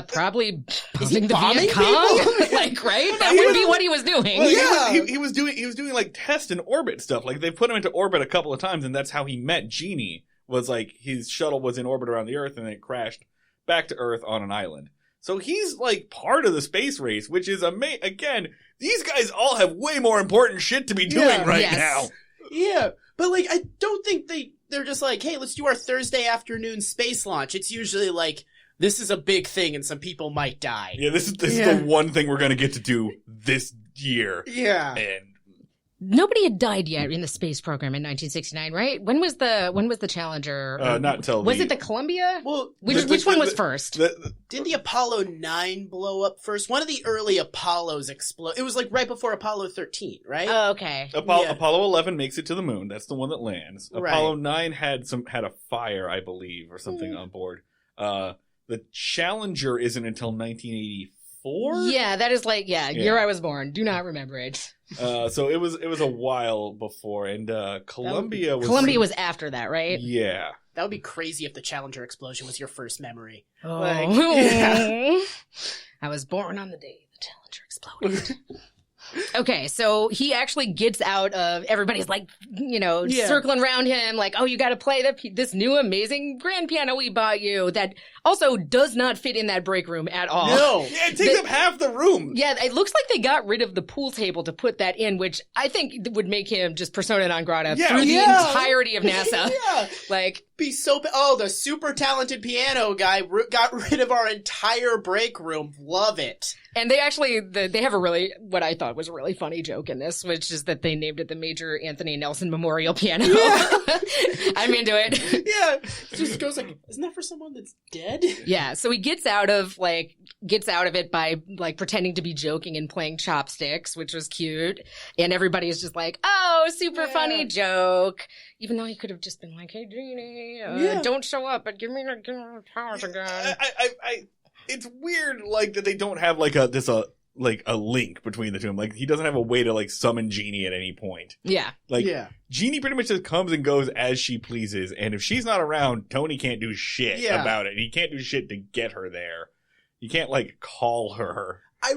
Probably is he bombing the bombing Viet Cong. people? Like, right? That would be what he was doing. Well, Yeah. he was doing like test and orbit stuff. Like they put him into orbit a couple of times, and that's how he met Jeannie. Was like his shuttle was in orbit around the Earth, and it crashed back to Earth on an island. So he's like part of the space race, which is again, these guys all have way more important shit to be doing right Yes. now. yeah. But like, I don't think they're just like, hey, let's do our Thursday afternoon space launch. It's usually like, this is a big thing and some people might die. Yeah, this is the one thing we're gonna get to do this year. Yeah. And Nobody had died yet in the space program in 1969, right? When was the Challenger? not until was it the Columbia? Well, Which one was first? didn't the Apollo 9 blow up first? One of the early Apollos explode. It was like right before Apollo 13, right? Oh, okay. Apollo 11 makes it to the moon. That's the one that lands. Right. Apollo 9 had a fire, I believe, or something on board. The Challenger isn't until 1984. Yeah, that is like year I was born. Do not remember it. So it was a while before, and Columbia was after that, right? Yeah. That would be crazy if the Challenger explosion was your first memory. Oh. Like, I was born on the day the Challenger exploded. Okay, so he actually gets out of, everybody's like, circling around him, like, oh, you got to play this new amazing grand piano we bought you that also does not fit in that break room at all. No. Yeah, it takes up half the room. Yeah, it looks like they got rid of the pool table to put that in, which I think would make him just persona non grata through the entirety of NASA. Yeah. Like, Be so the super talented piano guy got rid of our entire break room. Love it. and they actually, they have what I thought was a really funny joke in this, which is that they named it the Major Anthony Nelson Memorial Piano. Yeah. I'm into it. Yeah. It just goes like, isn't that for someone that's dead? Yeah, so he gets out of it by like pretending to be joking and playing chopsticks, which was cute. And everybody's just like, "Oh, super funny joke." Even though he could have just been like, "Hey, Jeannie, don't show up, but give me the powers again." It's weird, like that they don't have like a link between the two. Like he doesn't have a way to like summon Jeannie at any point. Yeah, Jeannie pretty much just comes and goes as she pleases, and if she's not around, Tony can't do shit about it. He can't do shit to get her there. You can't like call her. I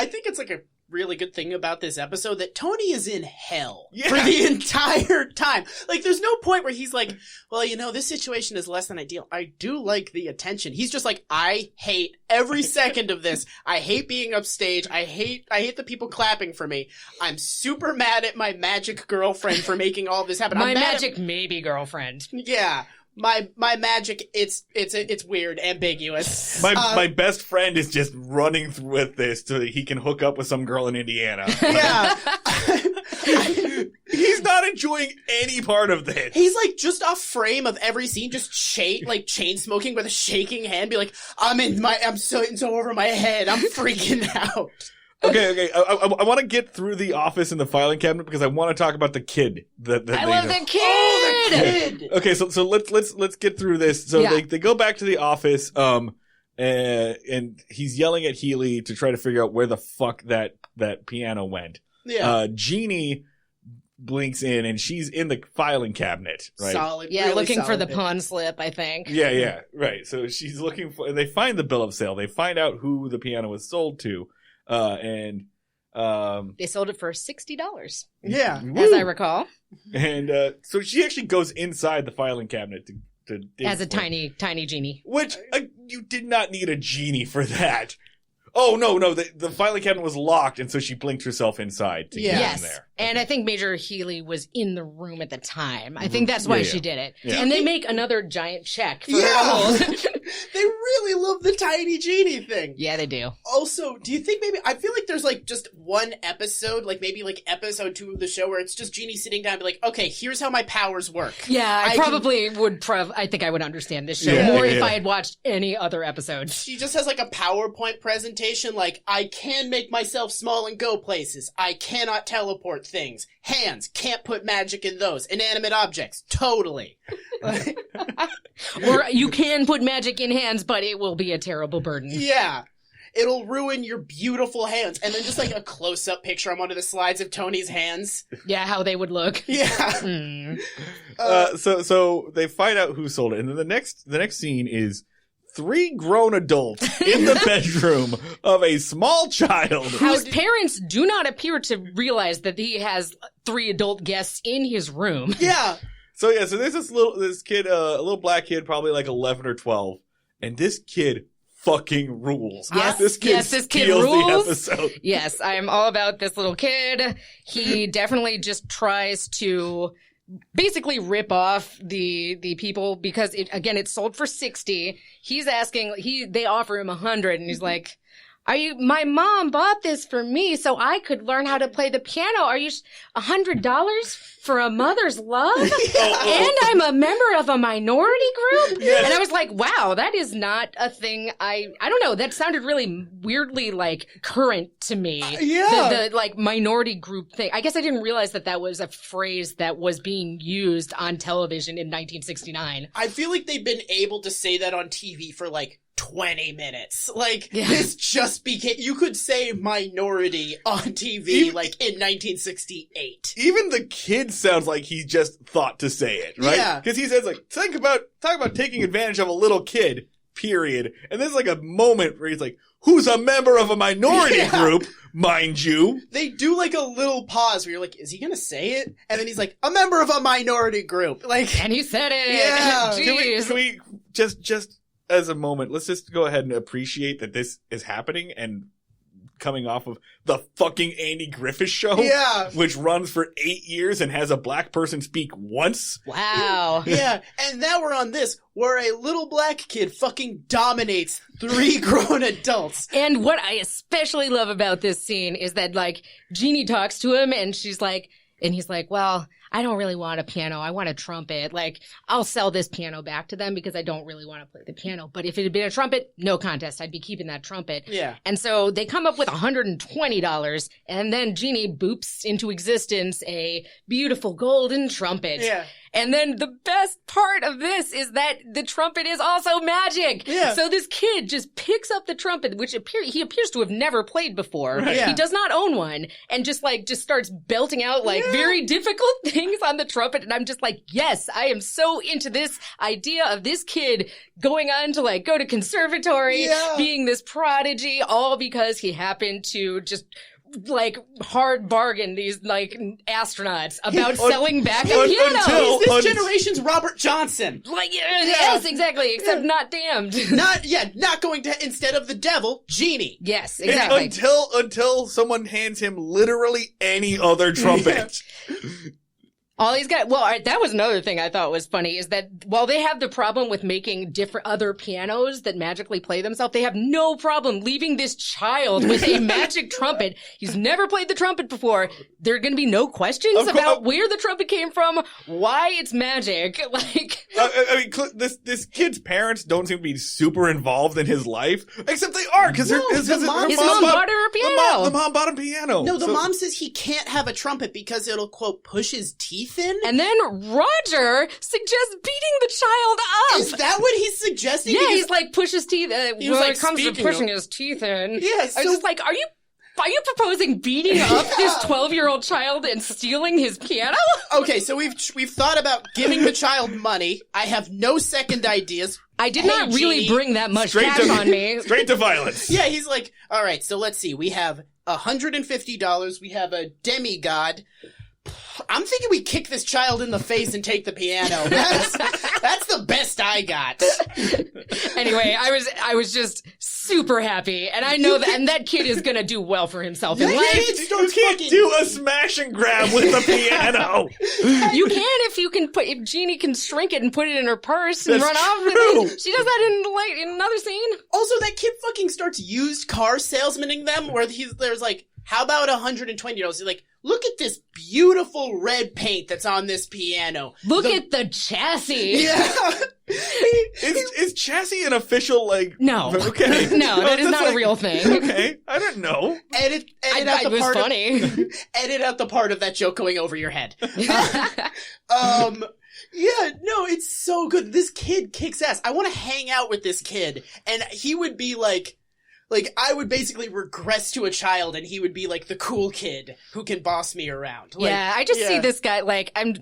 think it's like a really good thing about this episode that Tony is in hell for the entire time. Like, there's no point where he's like, well, this situation is less than ideal. I do like the attention. He's just like, I hate every second of this. I hate being upstage. I hate the people clapping for me. I'm super mad at my magic girlfriend for making all this happen. my magic maybe girlfriend. Yeah. My magic, it's weird, ambiguous. My best friend is just running through with this so that he can hook up with some girl in Indiana. Yeah. He's not enjoying any part of this. He's like just off frame of every scene, just chain smoking with a shaking hand, be like, I'm so over my head, I'm freaking out. Okay. I want to get through the office and the filing cabinet because I want to talk about the kid. I love the kid. Oh, the kid. Okay, so let's get through this. So they go back to the office, and he's yelling at Healy to try to figure out where the fuck that piano went. Yeah. Jeannie blinks in and she's in the filing cabinet, right? Solid. Yeah, really looking for the solid. pawn slip, I think. Yeah, right. So she's looking for, and they find the bill of sale. They find out who the piano was sold to. And they sold it for $60. Yeah. As I recall. And so she actually goes inside the filing cabinet to dig As a for tiny Genie. Which you did not need a genie for that. Oh no, the filing cabinet was locked, and so she blinked herself inside to get in there. And I think Major Healy was in the room at the time. I think that's why she did it. Yeah. And they make another giant check for her to hold. They really love the tiny Jeannie thing. Yeah, they do. Also, do you think maybe, I feel like there's like just one episode, like maybe like episode 2 of the show where it's just Jeannie sitting down and be like, okay, here's how my powers work. Yeah, I think I would understand this show more if I had watched any other episodes. She just has like a PowerPoint presentation like, I can make myself small and go places. I cannot teleport things. Hands, can't put magic in those. Inanimate objects, totally. Or you can put magic in hands, but it will be a terrible burden. Yeah. It'll ruin your beautiful hands. And then just like a close-up picture on one of the slides of Tony's hands. Yeah, how they would look. Yeah. So they find out who sold it, and then the next scene is 3 grown adults in the bedroom of a small child whose parents do not appear to realize that he has 3 adult guests in his room. Yeah. So there's this kid, a little black kid, probably like 11 or 12, and this kid fucking rules. Yes, this kid rules. The episode. Yes, I am all about this little kid. He definitely just tries to basically rip off the people because it's sold for $60. He's asking, they offer him $100, and he's like, my mom bought this for me so I could learn how to play the piano. Are you $100 for a mother's love? And I'm a member of a minority group? Yes. And I was like, wow, that is not a thing. I don't know. That sounded really weirdly like current to me. The like minority group thing. I guess I didn't realize that was a phrase that was being used on television in 1969. I feel like they've been able to say that on TV for like 20 minutes. Like, this just became, you could say minority on TV, like, in 1968. Even the kid sounds like he just thought to say it, right? Yeah. Because he says, like, talk about taking advantage of a little kid, period. And there's, like, a moment where he's like, who's a member of a minority group, mind you. They do, like, a little pause where you're like, is he gonna say it? And then he's like, a member of a minority group. Like, and he said it. Yeah. Jeez. Can we just as a moment, let's just go ahead and appreciate that this is happening and coming off of the fucking Andy Griffith Show, which runs for 8 years and has a black person speak once. Wow. Yeah, and now we're on this, where a little black kid fucking dominates 3 grown adults. And what I especially love about this scene is that, like, Jeannie talks to him and he's like, well, I don't really want a piano. I want a trumpet. Like, I'll sell this piano back to them because I don't really want to play the piano. But if it had been a trumpet, no contest. I'd be keeping that trumpet. Yeah. And so they come up with $120, and then Jeannie boops into existence a beautiful golden trumpet. Yeah. And then the best part of this is that the trumpet is also magic. Yeah. So this kid just picks up the trumpet, which he appears to have never played before. Right. Yeah. He does not own one, and just starts belting out like very difficult things on the trumpet. And I'm just like, yes, I am so into this idea of this kid going on to like go to conservatory, being this prodigy, all because he happened to just like hard bargain these like astronauts about selling back a piano. He's this generation's Robert Johnson. Like yes, exactly. Except not damned. Not going to, instead of the devil, Jeannie. Yes, exactly. Until someone hands him literally any other trumpet. All he's got, that was another thing I thought was funny, is that while they have the problem with making different other pianos that magically play themselves, they have no problem leaving this child with a magic trumpet. He's never played the trumpet before. There are going to be no questions about where the trumpet came from, why it's magic. Like, I mean, this kid's parents don't seem to be super involved in his life, except they are, because his mom bought her a piano. The mom bought him a piano. No, the mom says he can't have a trumpet because it'll, quote, push his teeth in. And then Roger suggests beating the child up. Is that what he's suggesting? Yeah, he's like, push his teeth. When it comes to pushing his teeth in. Yes. I was just like, are you proposing beating up this 12-year-old child and stealing his piano? Okay, so we've thought about giving the child money. I have no second ideas. I did not really bring that much cash on me. Straight to violence. Yeah, he's like, all right, so let's see. We have $150. We have a demigod. I'm thinking we kick this child in the face and take the piano. That's the best I got. Anyway, I was just super happy, and I know that, and that kid is gonna do well for himself in Yeah, life. You can't do a smash and grab with a piano. You can if Jeannie can shrink it and put it in her purse and That's run off with true. it. She does that in another scene. Also, that kid fucking starts used car salesmaning them, where there's like, how about $120? He's like, look at this beautiful red paint that's on this piano. Look at the chassis. Yeah. Is chassis an official, like... No. Okay. No, that is that's not a real thing. Okay. I didn't know. Edit I out the it was part funny. edit out the part of that joke going over your head. Yeah, no, it's so good. This kid kicks ass. I want to hang out with this kid, and he would be like I would basically regress to a child, and he would be like the cool kid who can boss me around. Like, yeah, I just see this guy, like, I'm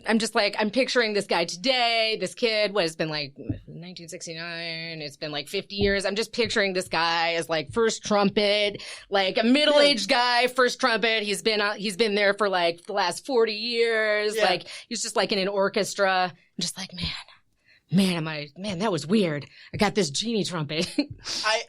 picturing this guy today, this kid, what, it's been like 1969, it's been like 50 years. I'm just picturing this guy as like first trumpet, like a middle-aged guy, first trumpet. He's been there for like the last 40 years. Yeah. Like, he's just like in an orchestra. I'm just like, man, that was weird. I got this Jeannie trumpet.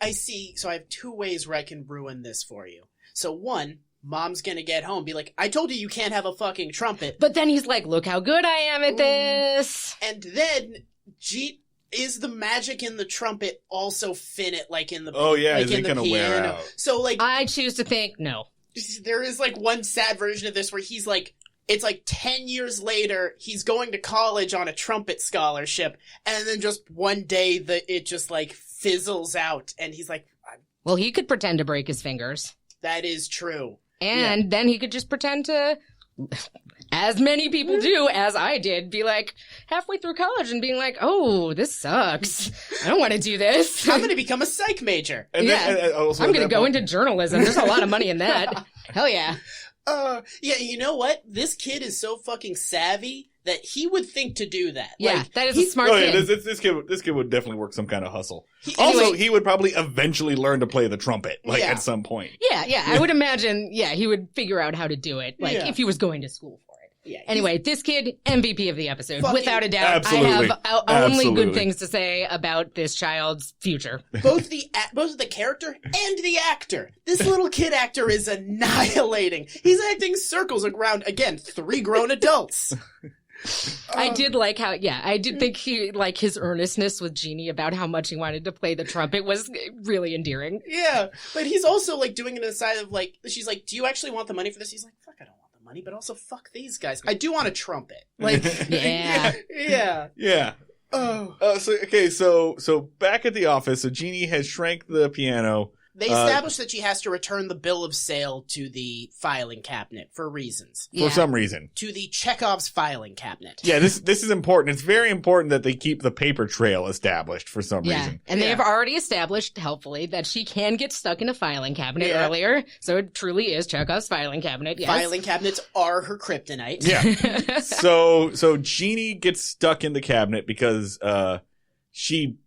I see. So I have two ways where I can ruin this for you. So one, mom's gonna get home, be like, I told you can't have a fucking trumpet. But then he's like, look how good I am at this. And then, is the magic in the trumpet also finite, like in the is in it the gonna wear piano? out? So like, I choose to think no. there is like one sad version of this where he's like, it's like 10 years later, he's going to college on a trumpet scholarship, and then just one day it just like fizzles out, and he's like, Well, he could pretend to break his fingers. that is true. And then he could just pretend to, as many people do, as I did, be like halfway through college and being like, oh, this sucks. I don't want to do this. I'm going to become a psych major. And then, also I'm at going to that go point- into journalism. There's a lot of money in that. Hell yeah. Yeah, you know what? This kid is so fucking savvy that he would think to do that. Yeah, Like, that is a smart Oh yeah, kid. this kid would definitely work some kind of hustle. Anyway- Also, he would probably eventually learn to play the trumpet, like Yeah. at some point. Yeah, I would imagine, he would figure out how to do it, like, Yeah. if he was going to school for it. Yeah, Anyway, this kid, MVP of the episode. Fucking- Without a doubt. Absolutely. I have only Absolutely. good things to say about this child's future. both the character and the actor. This little kid actor is annihilating. He's acting circles around, again, 3 grown adults. I did like how, I did think his earnestness with Jeannie about how much he wanted to play the trumpet was really endearing. Yeah, but he's also like doing it aside of like, she's like, do you actually want the money for this? He's like, fuck, I don't want the money, but also fuck these guys. I do want a trumpet. Like, Yeah. yeah. Yeah. Oh. So back at the office, so Jeannie has shrank the piano. They established that she has to return the bill of sale to the filing cabinet for reasons. For some reason. To the Chekhov's filing cabinet. Yeah, this is important. It's very important that they keep the paper trail established for some reason. And they Yeah. have already established, helpfully, that she can get stuck in a filing cabinet Yeah. earlier. So it truly is Chekhov's filing cabinet, yes. Filing cabinets are her kryptonite. Yeah. So Jeannie gets stuck in the cabinet because she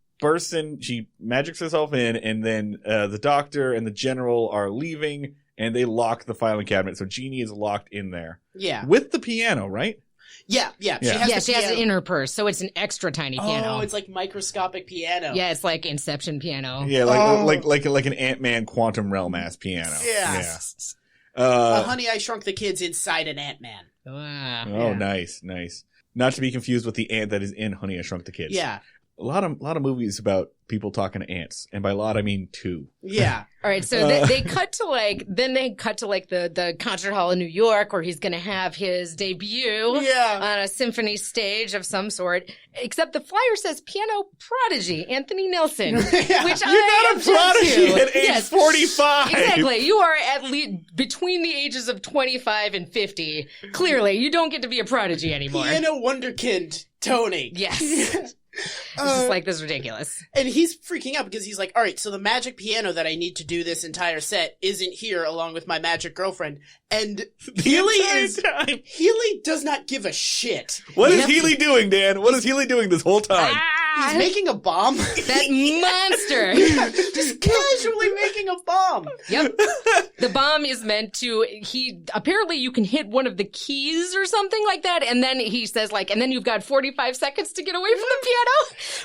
magics herself in, and then the doctor and the general are leaving, and they lock the filing cabinet. So Jeannie is locked in there. Yeah. With the piano, right? Yeah. Yeah. She has it in her purse, so it's an extra tiny piano. Oh, it's like microscopic piano. Yeah, it's like Inception piano. Yeah, like an Ant-Man Quantum Realm ass piano. Yeah. Yeah. Honey, I Shrunk the Kids inside an Ant-Man. Wow. Oh, Yeah. nice. Not to be confused with the ant that is in Honey, I Shrunk the Kids. Yeah. A lot of movies about people talking to ants, and by a lot I mean 2. Yeah. All right, so they cut to the concert hall in New York where he's going to have his debut Yeah. on a symphony stage of some sort. Except the flyer says piano prodigy Anthony Nelson, which You're I not a object prodigy to. at age Yes, 45. Exactly. You are at least between the ages of 25 and 50. Clearly, you don't get to be a prodigy anymore. Piano wonderkind Tony. Yes. It's just like, this is ridiculous. And he's freaking out because he's like, all right, so the magic piano that I need to do this entire set isn't here along with my magic girlfriend. And Healy does not give a shit. What is Healy doing, Dan? What is Healy doing this whole time? He's making a bomb. That monster. Just casually making a bomb. Yep. The bomb is meant to, apparently you can hit one of the keys or something like that. And then he says and then you've got 45 seconds to get away from the piano,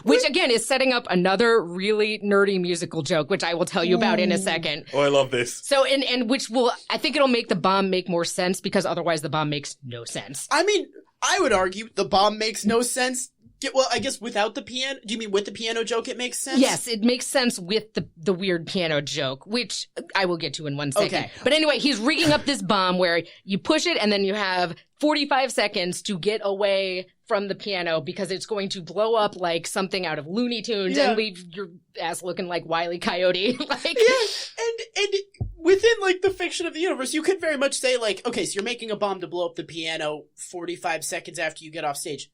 which again is setting up another really nerdy musical joke, which I will tell you about in a second. Oh, I love this. So, and which I think it'll make the bomb make more sense because otherwise the bomb makes no sense. I mean, I would argue the bomb makes no sense. Well, I guess without the piano. Do you mean with the piano joke it makes sense? Yes, it makes sense with the weird piano joke, which I will get to in 1 second. Okay. But anyway, he's rigging up this bomb where you push it and then you have 45 seconds to get away from the piano because it's going to blow up like something out of Looney Tunes and leave your ass looking like Wile E. Coyote. And within the fiction of the universe, you could very much say okay, so you're making a bomb to blow up the piano 45 seconds after you get off stage.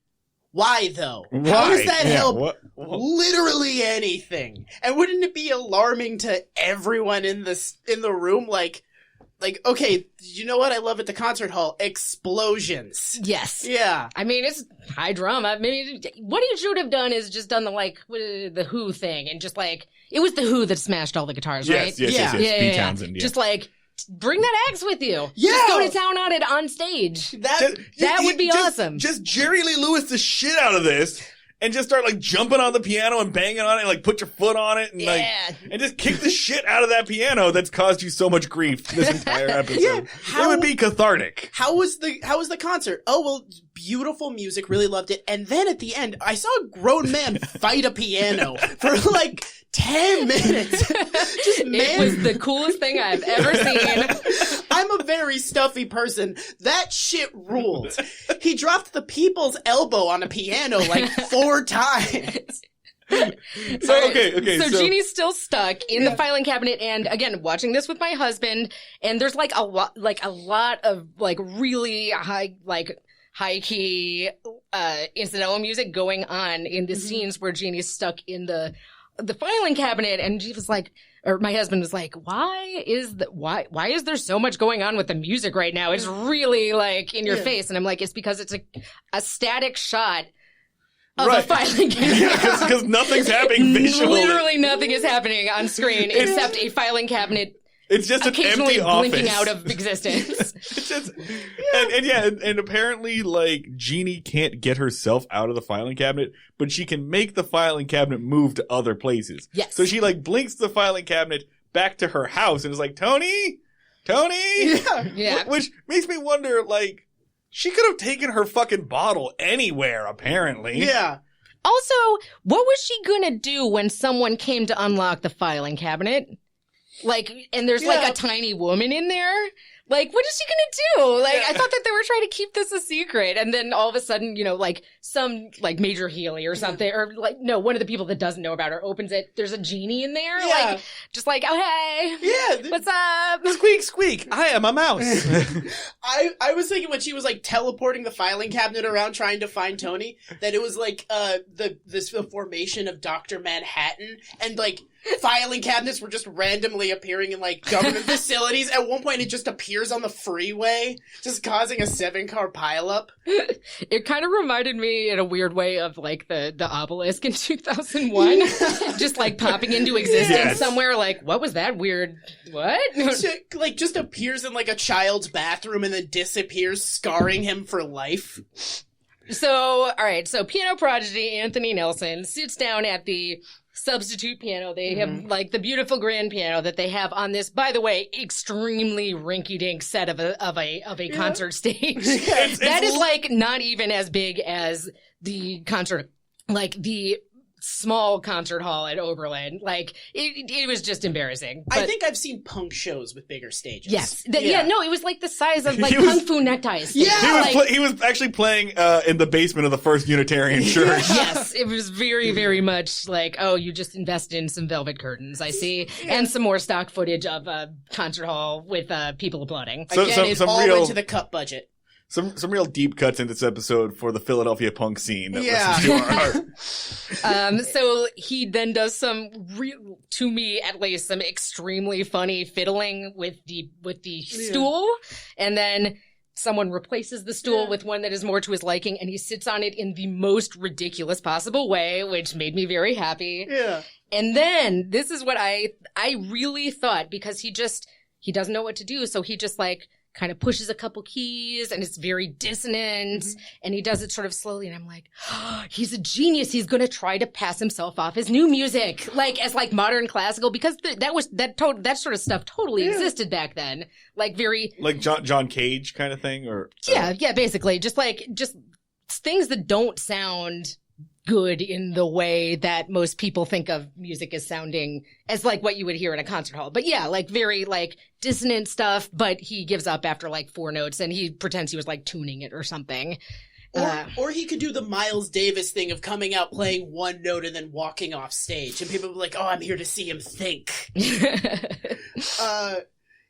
Why, though? Why? How does that help What? literally anything? And wouldn't it be alarming to everyone in the room? Okay, you know what I love at the concert hall? Explosions. Yes. Yeah. I mean, it's high drama. Maybe what he should have done is just done the Who thing and just it was the Who that smashed all the guitars, right? Yes. Yeah. Pete Townsend, yeah. Just bring that axe with you. Yeah. Just go to town on it on stage. That would be awesome. Just Jerry Lee Lewis the shit out of this and just start jumping on the piano and banging on it and put your foot on it and and just kick the shit out of that piano that's caused you so much grief this entire episode. It would be cathartic. How was the concert? Oh, well, beautiful music, really loved it. And then at the end, I saw a grown man fight a piano for 10 minutes. It was the coolest thing I've ever seen. I'm a very stuffy person. That shit ruled. He dropped the people's elbow on a piano 4 times. Okay. So Jeannie's still stuck in the filing cabinet, and again, watching this with my husband, and there's a lot of really high key incidental music going on in the scenes where Jeannie's stuck in the filing cabinet, and she was or my husband was why is there so much going on with the music right now? It's really in your face. And I'm it's because it's a static shot of a filing cabinet. Yeah, because nothing's happening visually. Literally nothing is happening on screen except a filing cabinet. It's just an occasionally empty office. blinking out of existence. It's just, and apparently, Jeannie can't get herself out of the filing cabinet, but she can make the filing cabinet move to other places. Yes. So she blinks the filing cabinet back to her house and is Tony? Yeah. Which makes me wonder, she could have taken her fucking bottle anywhere, apparently. Yeah. Also, what was she gonna do when someone came to unlock the filing cabinet? And there's a tiny woman in there. What is she gonna do? I thought that they were trying to keep this a secret. And then all of a sudden, some Major Healy or something, or one of the people that doesn't know about her opens it. There's a genie in there. Yeah. Oh, hey. Yeah. What's up? Squeak, squeak. I am a mouse. I was thinking when she was teleporting the filing cabinet around trying to find Tony, that it was the formation of Dr. Manhattan, and filing cabinets were just randomly appearing in government facilities. At one point it just appears on the freeway, just causing a 7-car pileup. It kind of reminded me in a weird way of the obelisk in 2001. Just popping into existence somewhere. What was that weird? What? Just appears in a child's bathroom and then disappears, scarring him for life. So, all right. So piano prodigy Anthony Nelson sits down at the substitute piano. They have the beautiful grand piano that they have on this, by the way, extremely rinky-dink set of a concert stage. That is not even as big as the concert, the small concert hall at Oberlin. It was just embarrassing. But I think I've seen punk shows with bigger stages. Yes. No, it was the size of Kung Fu neckties. Yeah. He was actually playing in the basement of the First Unitarian Church. Yes, it was very, very much you just invested in some velvet curtains, I see, and some more stock footage of a concert hall with people applauding. It all went to the cut budget. Some real deep cuts in this episode for the Philadelphia punk scene that listens to our art. So he then does to me at least, some extremely funny fiddling with the stool, and then someone replaces the stool with one that is more to his liking, and he sits on it in the most ridiculous possible way, which made me very happy. Yeah. And then this is what I really thought, because he doesn't know what to do, so he just like kind of pushes a couple keys, and it's very dissonant, and he does it sort of slowly, and I'm like, oh, he's a genius. He's going to try to pass himself off as new music, like as like modern classical, because that sort of stuff totally existed back then, like very like John Cage kind of thing, or yeah, basically just things that don't sound good in the way that most people think of music as sounding, as like what you would hear in a concert hall. But yeah, like very like dissonant stuff, but he gives up after like 4 notes, and he pretends he was like tuning it or something. Or he could do the Miles Davis thing of coming out playing 1 note and then walking off stage, and people would be like, oh, I'm here to see him think.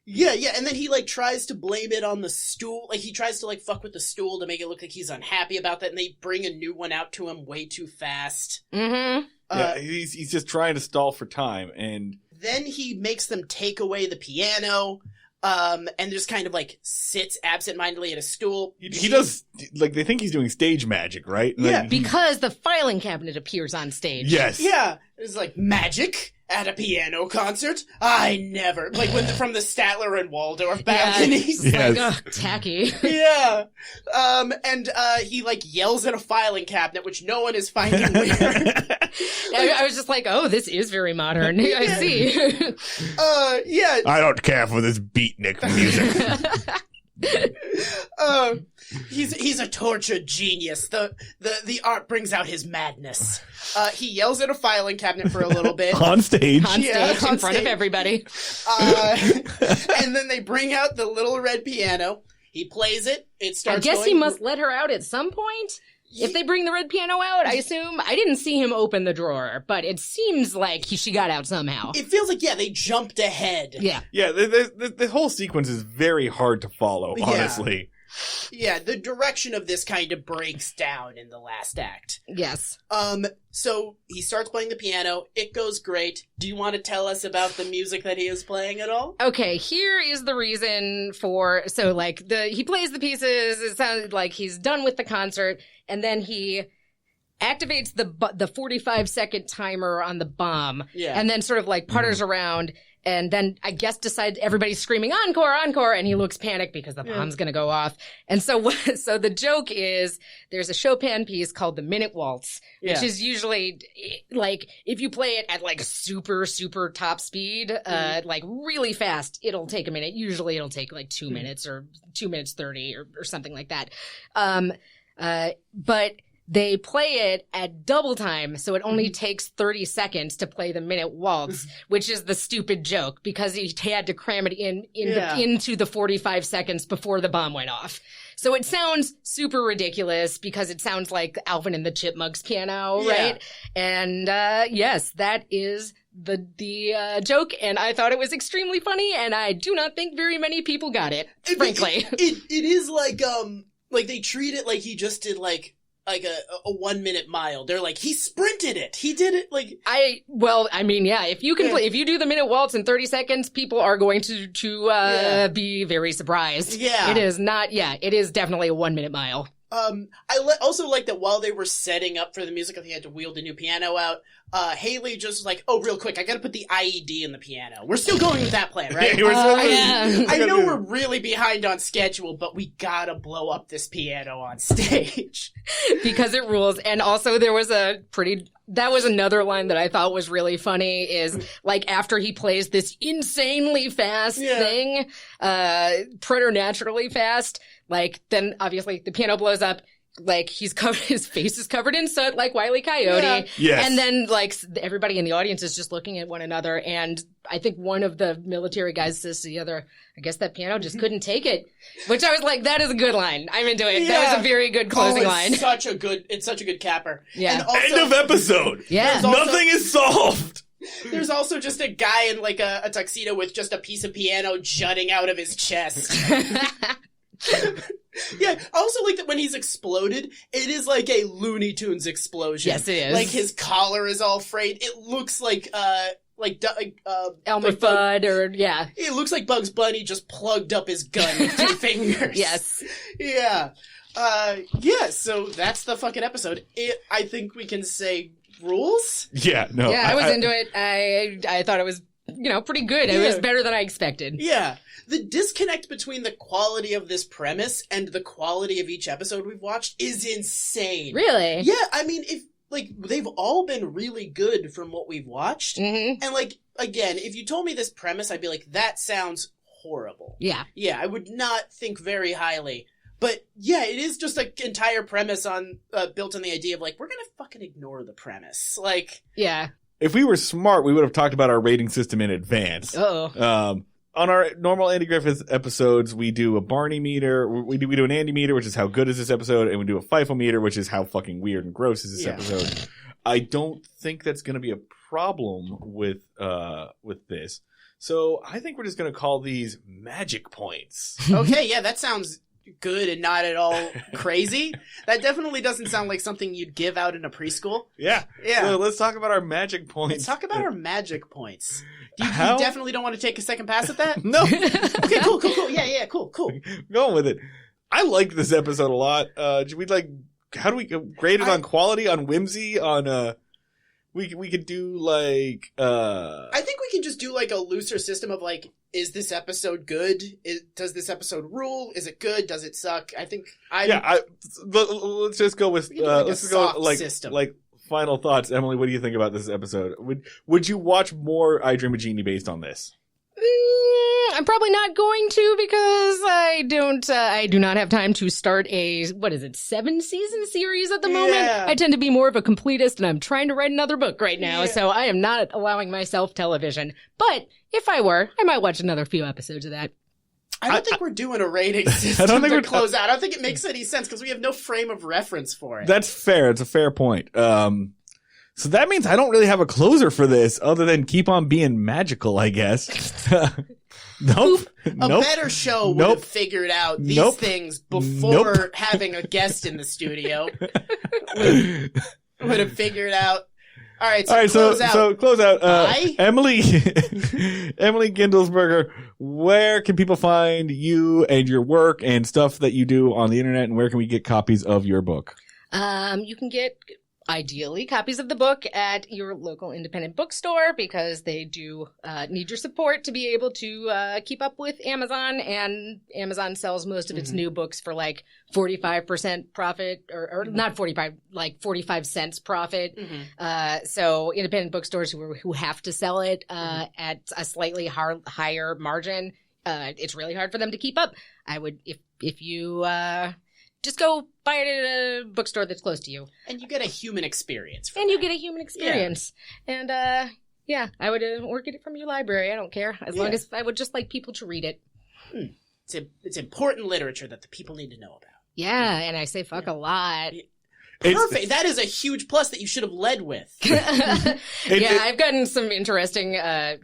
Yeah, and then he, like, tries to blame it on the stool. Like, he tries to, like, fuck with the stool to make it look like he's unhappy about that, and they bring a new one out to him way too fast. Mm-hmm. Yeah, he's just trying to stall for time, and then he makes them take away the piano, and just kind of, like, sits absentmindedly at a stool. He does, like, they think he's doing stage magic, right? And Yeah, because the filing cabinet appears on stage. Yes. Yeah, it's like, magic? At a piano concert? I never. Like from the Statler and Waldorf balconies. Yeah, like, ugh, tacky. Yeah. And he like yells at a filing cabinet, which no one is finding weird. I was just like, oh, this is very modern. I see. Yeah. I don't care for this beatnik music. He's a tortured genius. The art brings out his madness. He yells at a filing cabinet for a little bit. On stage. In front of everybody. And then they bring out the little red piano. He plays it. It starts I guess going. he must let her out at some point. If they bring the red piano out, I assume. I didn't see him open the drawer, but it seems like she got out somehow. It feels like, they jumped ahead. Yeah. Yeah, the whole sequence is very hard to follow, honestly. Yeah, the direction of this kind of breaks down in the last act. Yes. So he starts playing the piano. It goes great. Do you want to tell us about the music that he is playing at all? Okay, here is the reason for, so like he plays the pieces, it sounds like he's done with the concert, and then he activates the 45-second timer on the bomb, and then sort of like putters around, and then I guess decides everybody's screaming encore, encore, and he looks panicked because the bomb's going to go off. And so the joke is there's a Chopin piece called the Minute Waltz, which is usually like if you play it at like super, super top speed, like really fast, it'll take a minute. Usually it'll take like 2 minutes or 2 minutes 30 or something like that. But they play it at double time, so it only takes 30 seconds to play the Minute Waltz, which is the stupid joke because he had to cram it into the 45 seconds before the bomb went off. So it sounds super ridiculous because it sounds like Alvin and the Chipmunks piano, right? And yes, that is the joke, and I thought it was extremely funny, and I do not think very many people got it, frankly. It is like they treat it like he just did like a 1 minute mile. They're like, he sprinted it. He did it like if you can play, if you do the Minute Waltz in 30 seconds, people are going to be very surprised. Yeah. It is definitely a 1 minute mile. I also like that while they were setting up for the music, they had to wheel the new piano out. Haley just was like, oh, real quick, I gotta put the IED in the piano. We're still going with that plan, right? I know we're really behind on schedule, but we gotta blow up this piano on stage. Because it rules. And also there was that was another line that I thought was really funny is like after he plays this insanely fast thing, preternaturally fast, like then obviously the piano blows up, like his face is covered in soot like Wile E. Coyote. Yeah. Yes. And then like everybody in the audience is just looking at one another, and I think one of the military guys says to the other, I guess that piano just couldn't take it. Which I was like, that is a good line. I'm into it. Yeah. That was a very good closing line. It's such a good capper. Yeah. And also, end of episode. Yeah. Nothing is solved. There's also just a guy in like a tuxedo with just a piece of piano jutting out of his chest. Yeah, I also like that when he's exploded, it is like a Looney Tunes explosion. Yes, it is. Like his collar is all frayed. It looks like Elmer like Fudd, or yeah. It looks like Bugs Bunny just plugged up his gun with 2 fingers. Yes. Yeah. So that's the fucking episode. I think we can say rules? Yeah, no. Yeah, I was into it. I thought it was, pretty good. It was better than I expected. Yeah. The disconnect between the quality of this premise and the quality of each episode we've watched is insane. Really? Yeah, I mean, they've all been really good from what we've watched. Mm-hmm. And, again, if you told me this premise, I'd be like, that sounds horrible. Yeah. Yeah, I would not think very highly. But, yeah, it is just an entire premise built on the idea of, we're gonna fucking ignore the premise. Yeah. If we were smart, we would have talked about our rating system in advance. Uh-oh. On our normal Andy Griffith episodes, we do a Barney meter, we do an Andy meter, which is how good is this episode, and we do a FIFO meter, which is how fucking weird and gross is this episode. I don't think that's going to be a problem with this. So I think we're just going to call these magic points. Okay, yeah, that sounds good and not at all crazy. That definitely doesn't sound like something you'd give out in a preschool. Yeah. So let's talk about our magic points. Let's talk about our magic points. You definitely don't want to take a second pass at that? No. Okay, cool. Yeah, cool. Going with it. I liked this episode a lot. Should we how do we grade it on quality, on whimsy, on we could do I think we can just do a looser system of is this episode good? Does this episode rule? Is it good? Does it suck? I think let's just go with let's just go system. Final thoughts. Emily, what do you think about this episode? Would you watch more I Dream of Jeannie based on this? I'm probably not going to, because I do not have time to start a 7-season series at the moment. I tend to be more of a completist, and I'm trying to write another book right now, so I am not allowing myself television. But if I were, I might watch another few episodes of that. I don't think we're doing a rating system to close out. I don't think it makes any sense because we have no frame of reference for it. That's fair. It's a fair point. So that means I don't really have a closer for this other than keep on being magical, I guess. Nope. A better show would have figured out these things before having a guest in the studio. Would have figured out. All right, so close out. Bye? Emily Guendelsberger, where can people find you and your work and stuff that you do on the internet, and where can we get copies of your book? You can get, ideally, copies of the book at your local independent bookstore, because they do need your support to be able to keep up with Amazon, and Amazon sells most of its new books for 45% profit, or not 45, 45 cents profit. So independent bookstores who have to sell it at a slightly higher margin, it's really hard for them to keep up. I would, if you just go buy it at a bookstore that's close to you. And you get a human experience. And And, I would or get it from your library. I don't care. As long as I would just like people to read it. It's important literature that the people need to know about. Yeah, and I say fuck a lot. Perfect. That is a huge plus that you should have led with. I've gotten some interesting, I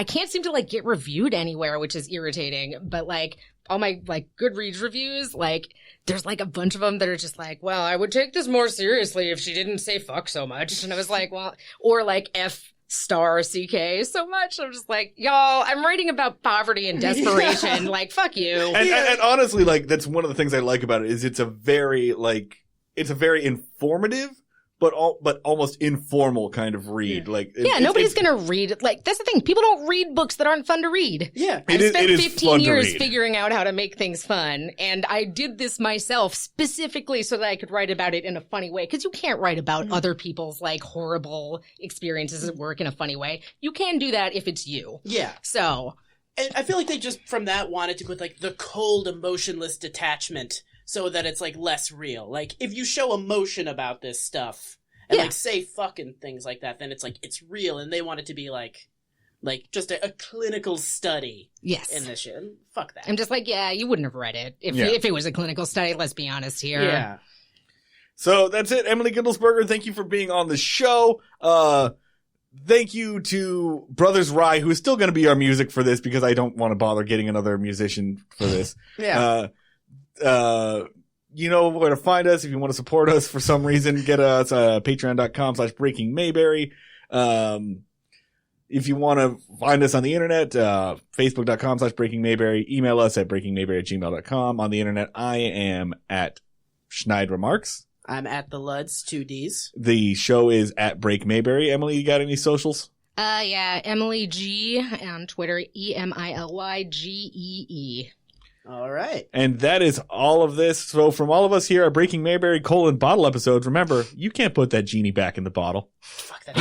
can't seem to get reviewed anywhere, which is irritating. But all my Goodreads reviews, there's a bunch of them that are just well, I would take this more seriously if she didn't say fuck so much. And I was well, or F star CK so much. I'm just y'all, I'm writing about poverty and desperation. Fuck you. And honestly, that's one of the things I like about it is it's a very informative, but almost informal kind of read. Nobody's gonna read it. That's the thing. People don't read books that aren't fun to read. Yeah. I spent 15 years figuring out how to make things fun, and I did this myself specifically so that I could write about it in a funny way. Because you can't write about other people's horrible experiences at work in a funny way. You can do that if it's you. Yeah. So, and I feel they just from that wanted to put the cold, emotionless detachment, so that it's less real. If you show emotion about this stuff and say fucking things like that, then it's real, and they want it to be just a clinical study. Yes. In this shit. Fuck that. I'm just you wouldn't have read it if it was a clinical study. Let's be honest here. Yeah. So that's it. Emily Guendelsberger, thank you for being on the show. Thank you to Brothers Rye, who is still going to be our music for this because I don't want to bother getting another musician for this. Yeah. You know where to find us if you want to support us for some reason. Get us patreon.com/breakingmayberry. If you want to find us on the internet, facebook.com/Breaking Mayberry. Email us at breakingmayberry@gmail.com. On the internet, I am at Schneid Remarks. I'm at the Luds, 2 Ds. The show is at Break Mayberry. Emily, you got any socials? Yeah, Emily G on Twitter, EmilYGee. All right. And that is all of this. So from all of us here at Breaking Mayberry bottle episodes, remember, you can't put that genie back in the bottle. Fuck that.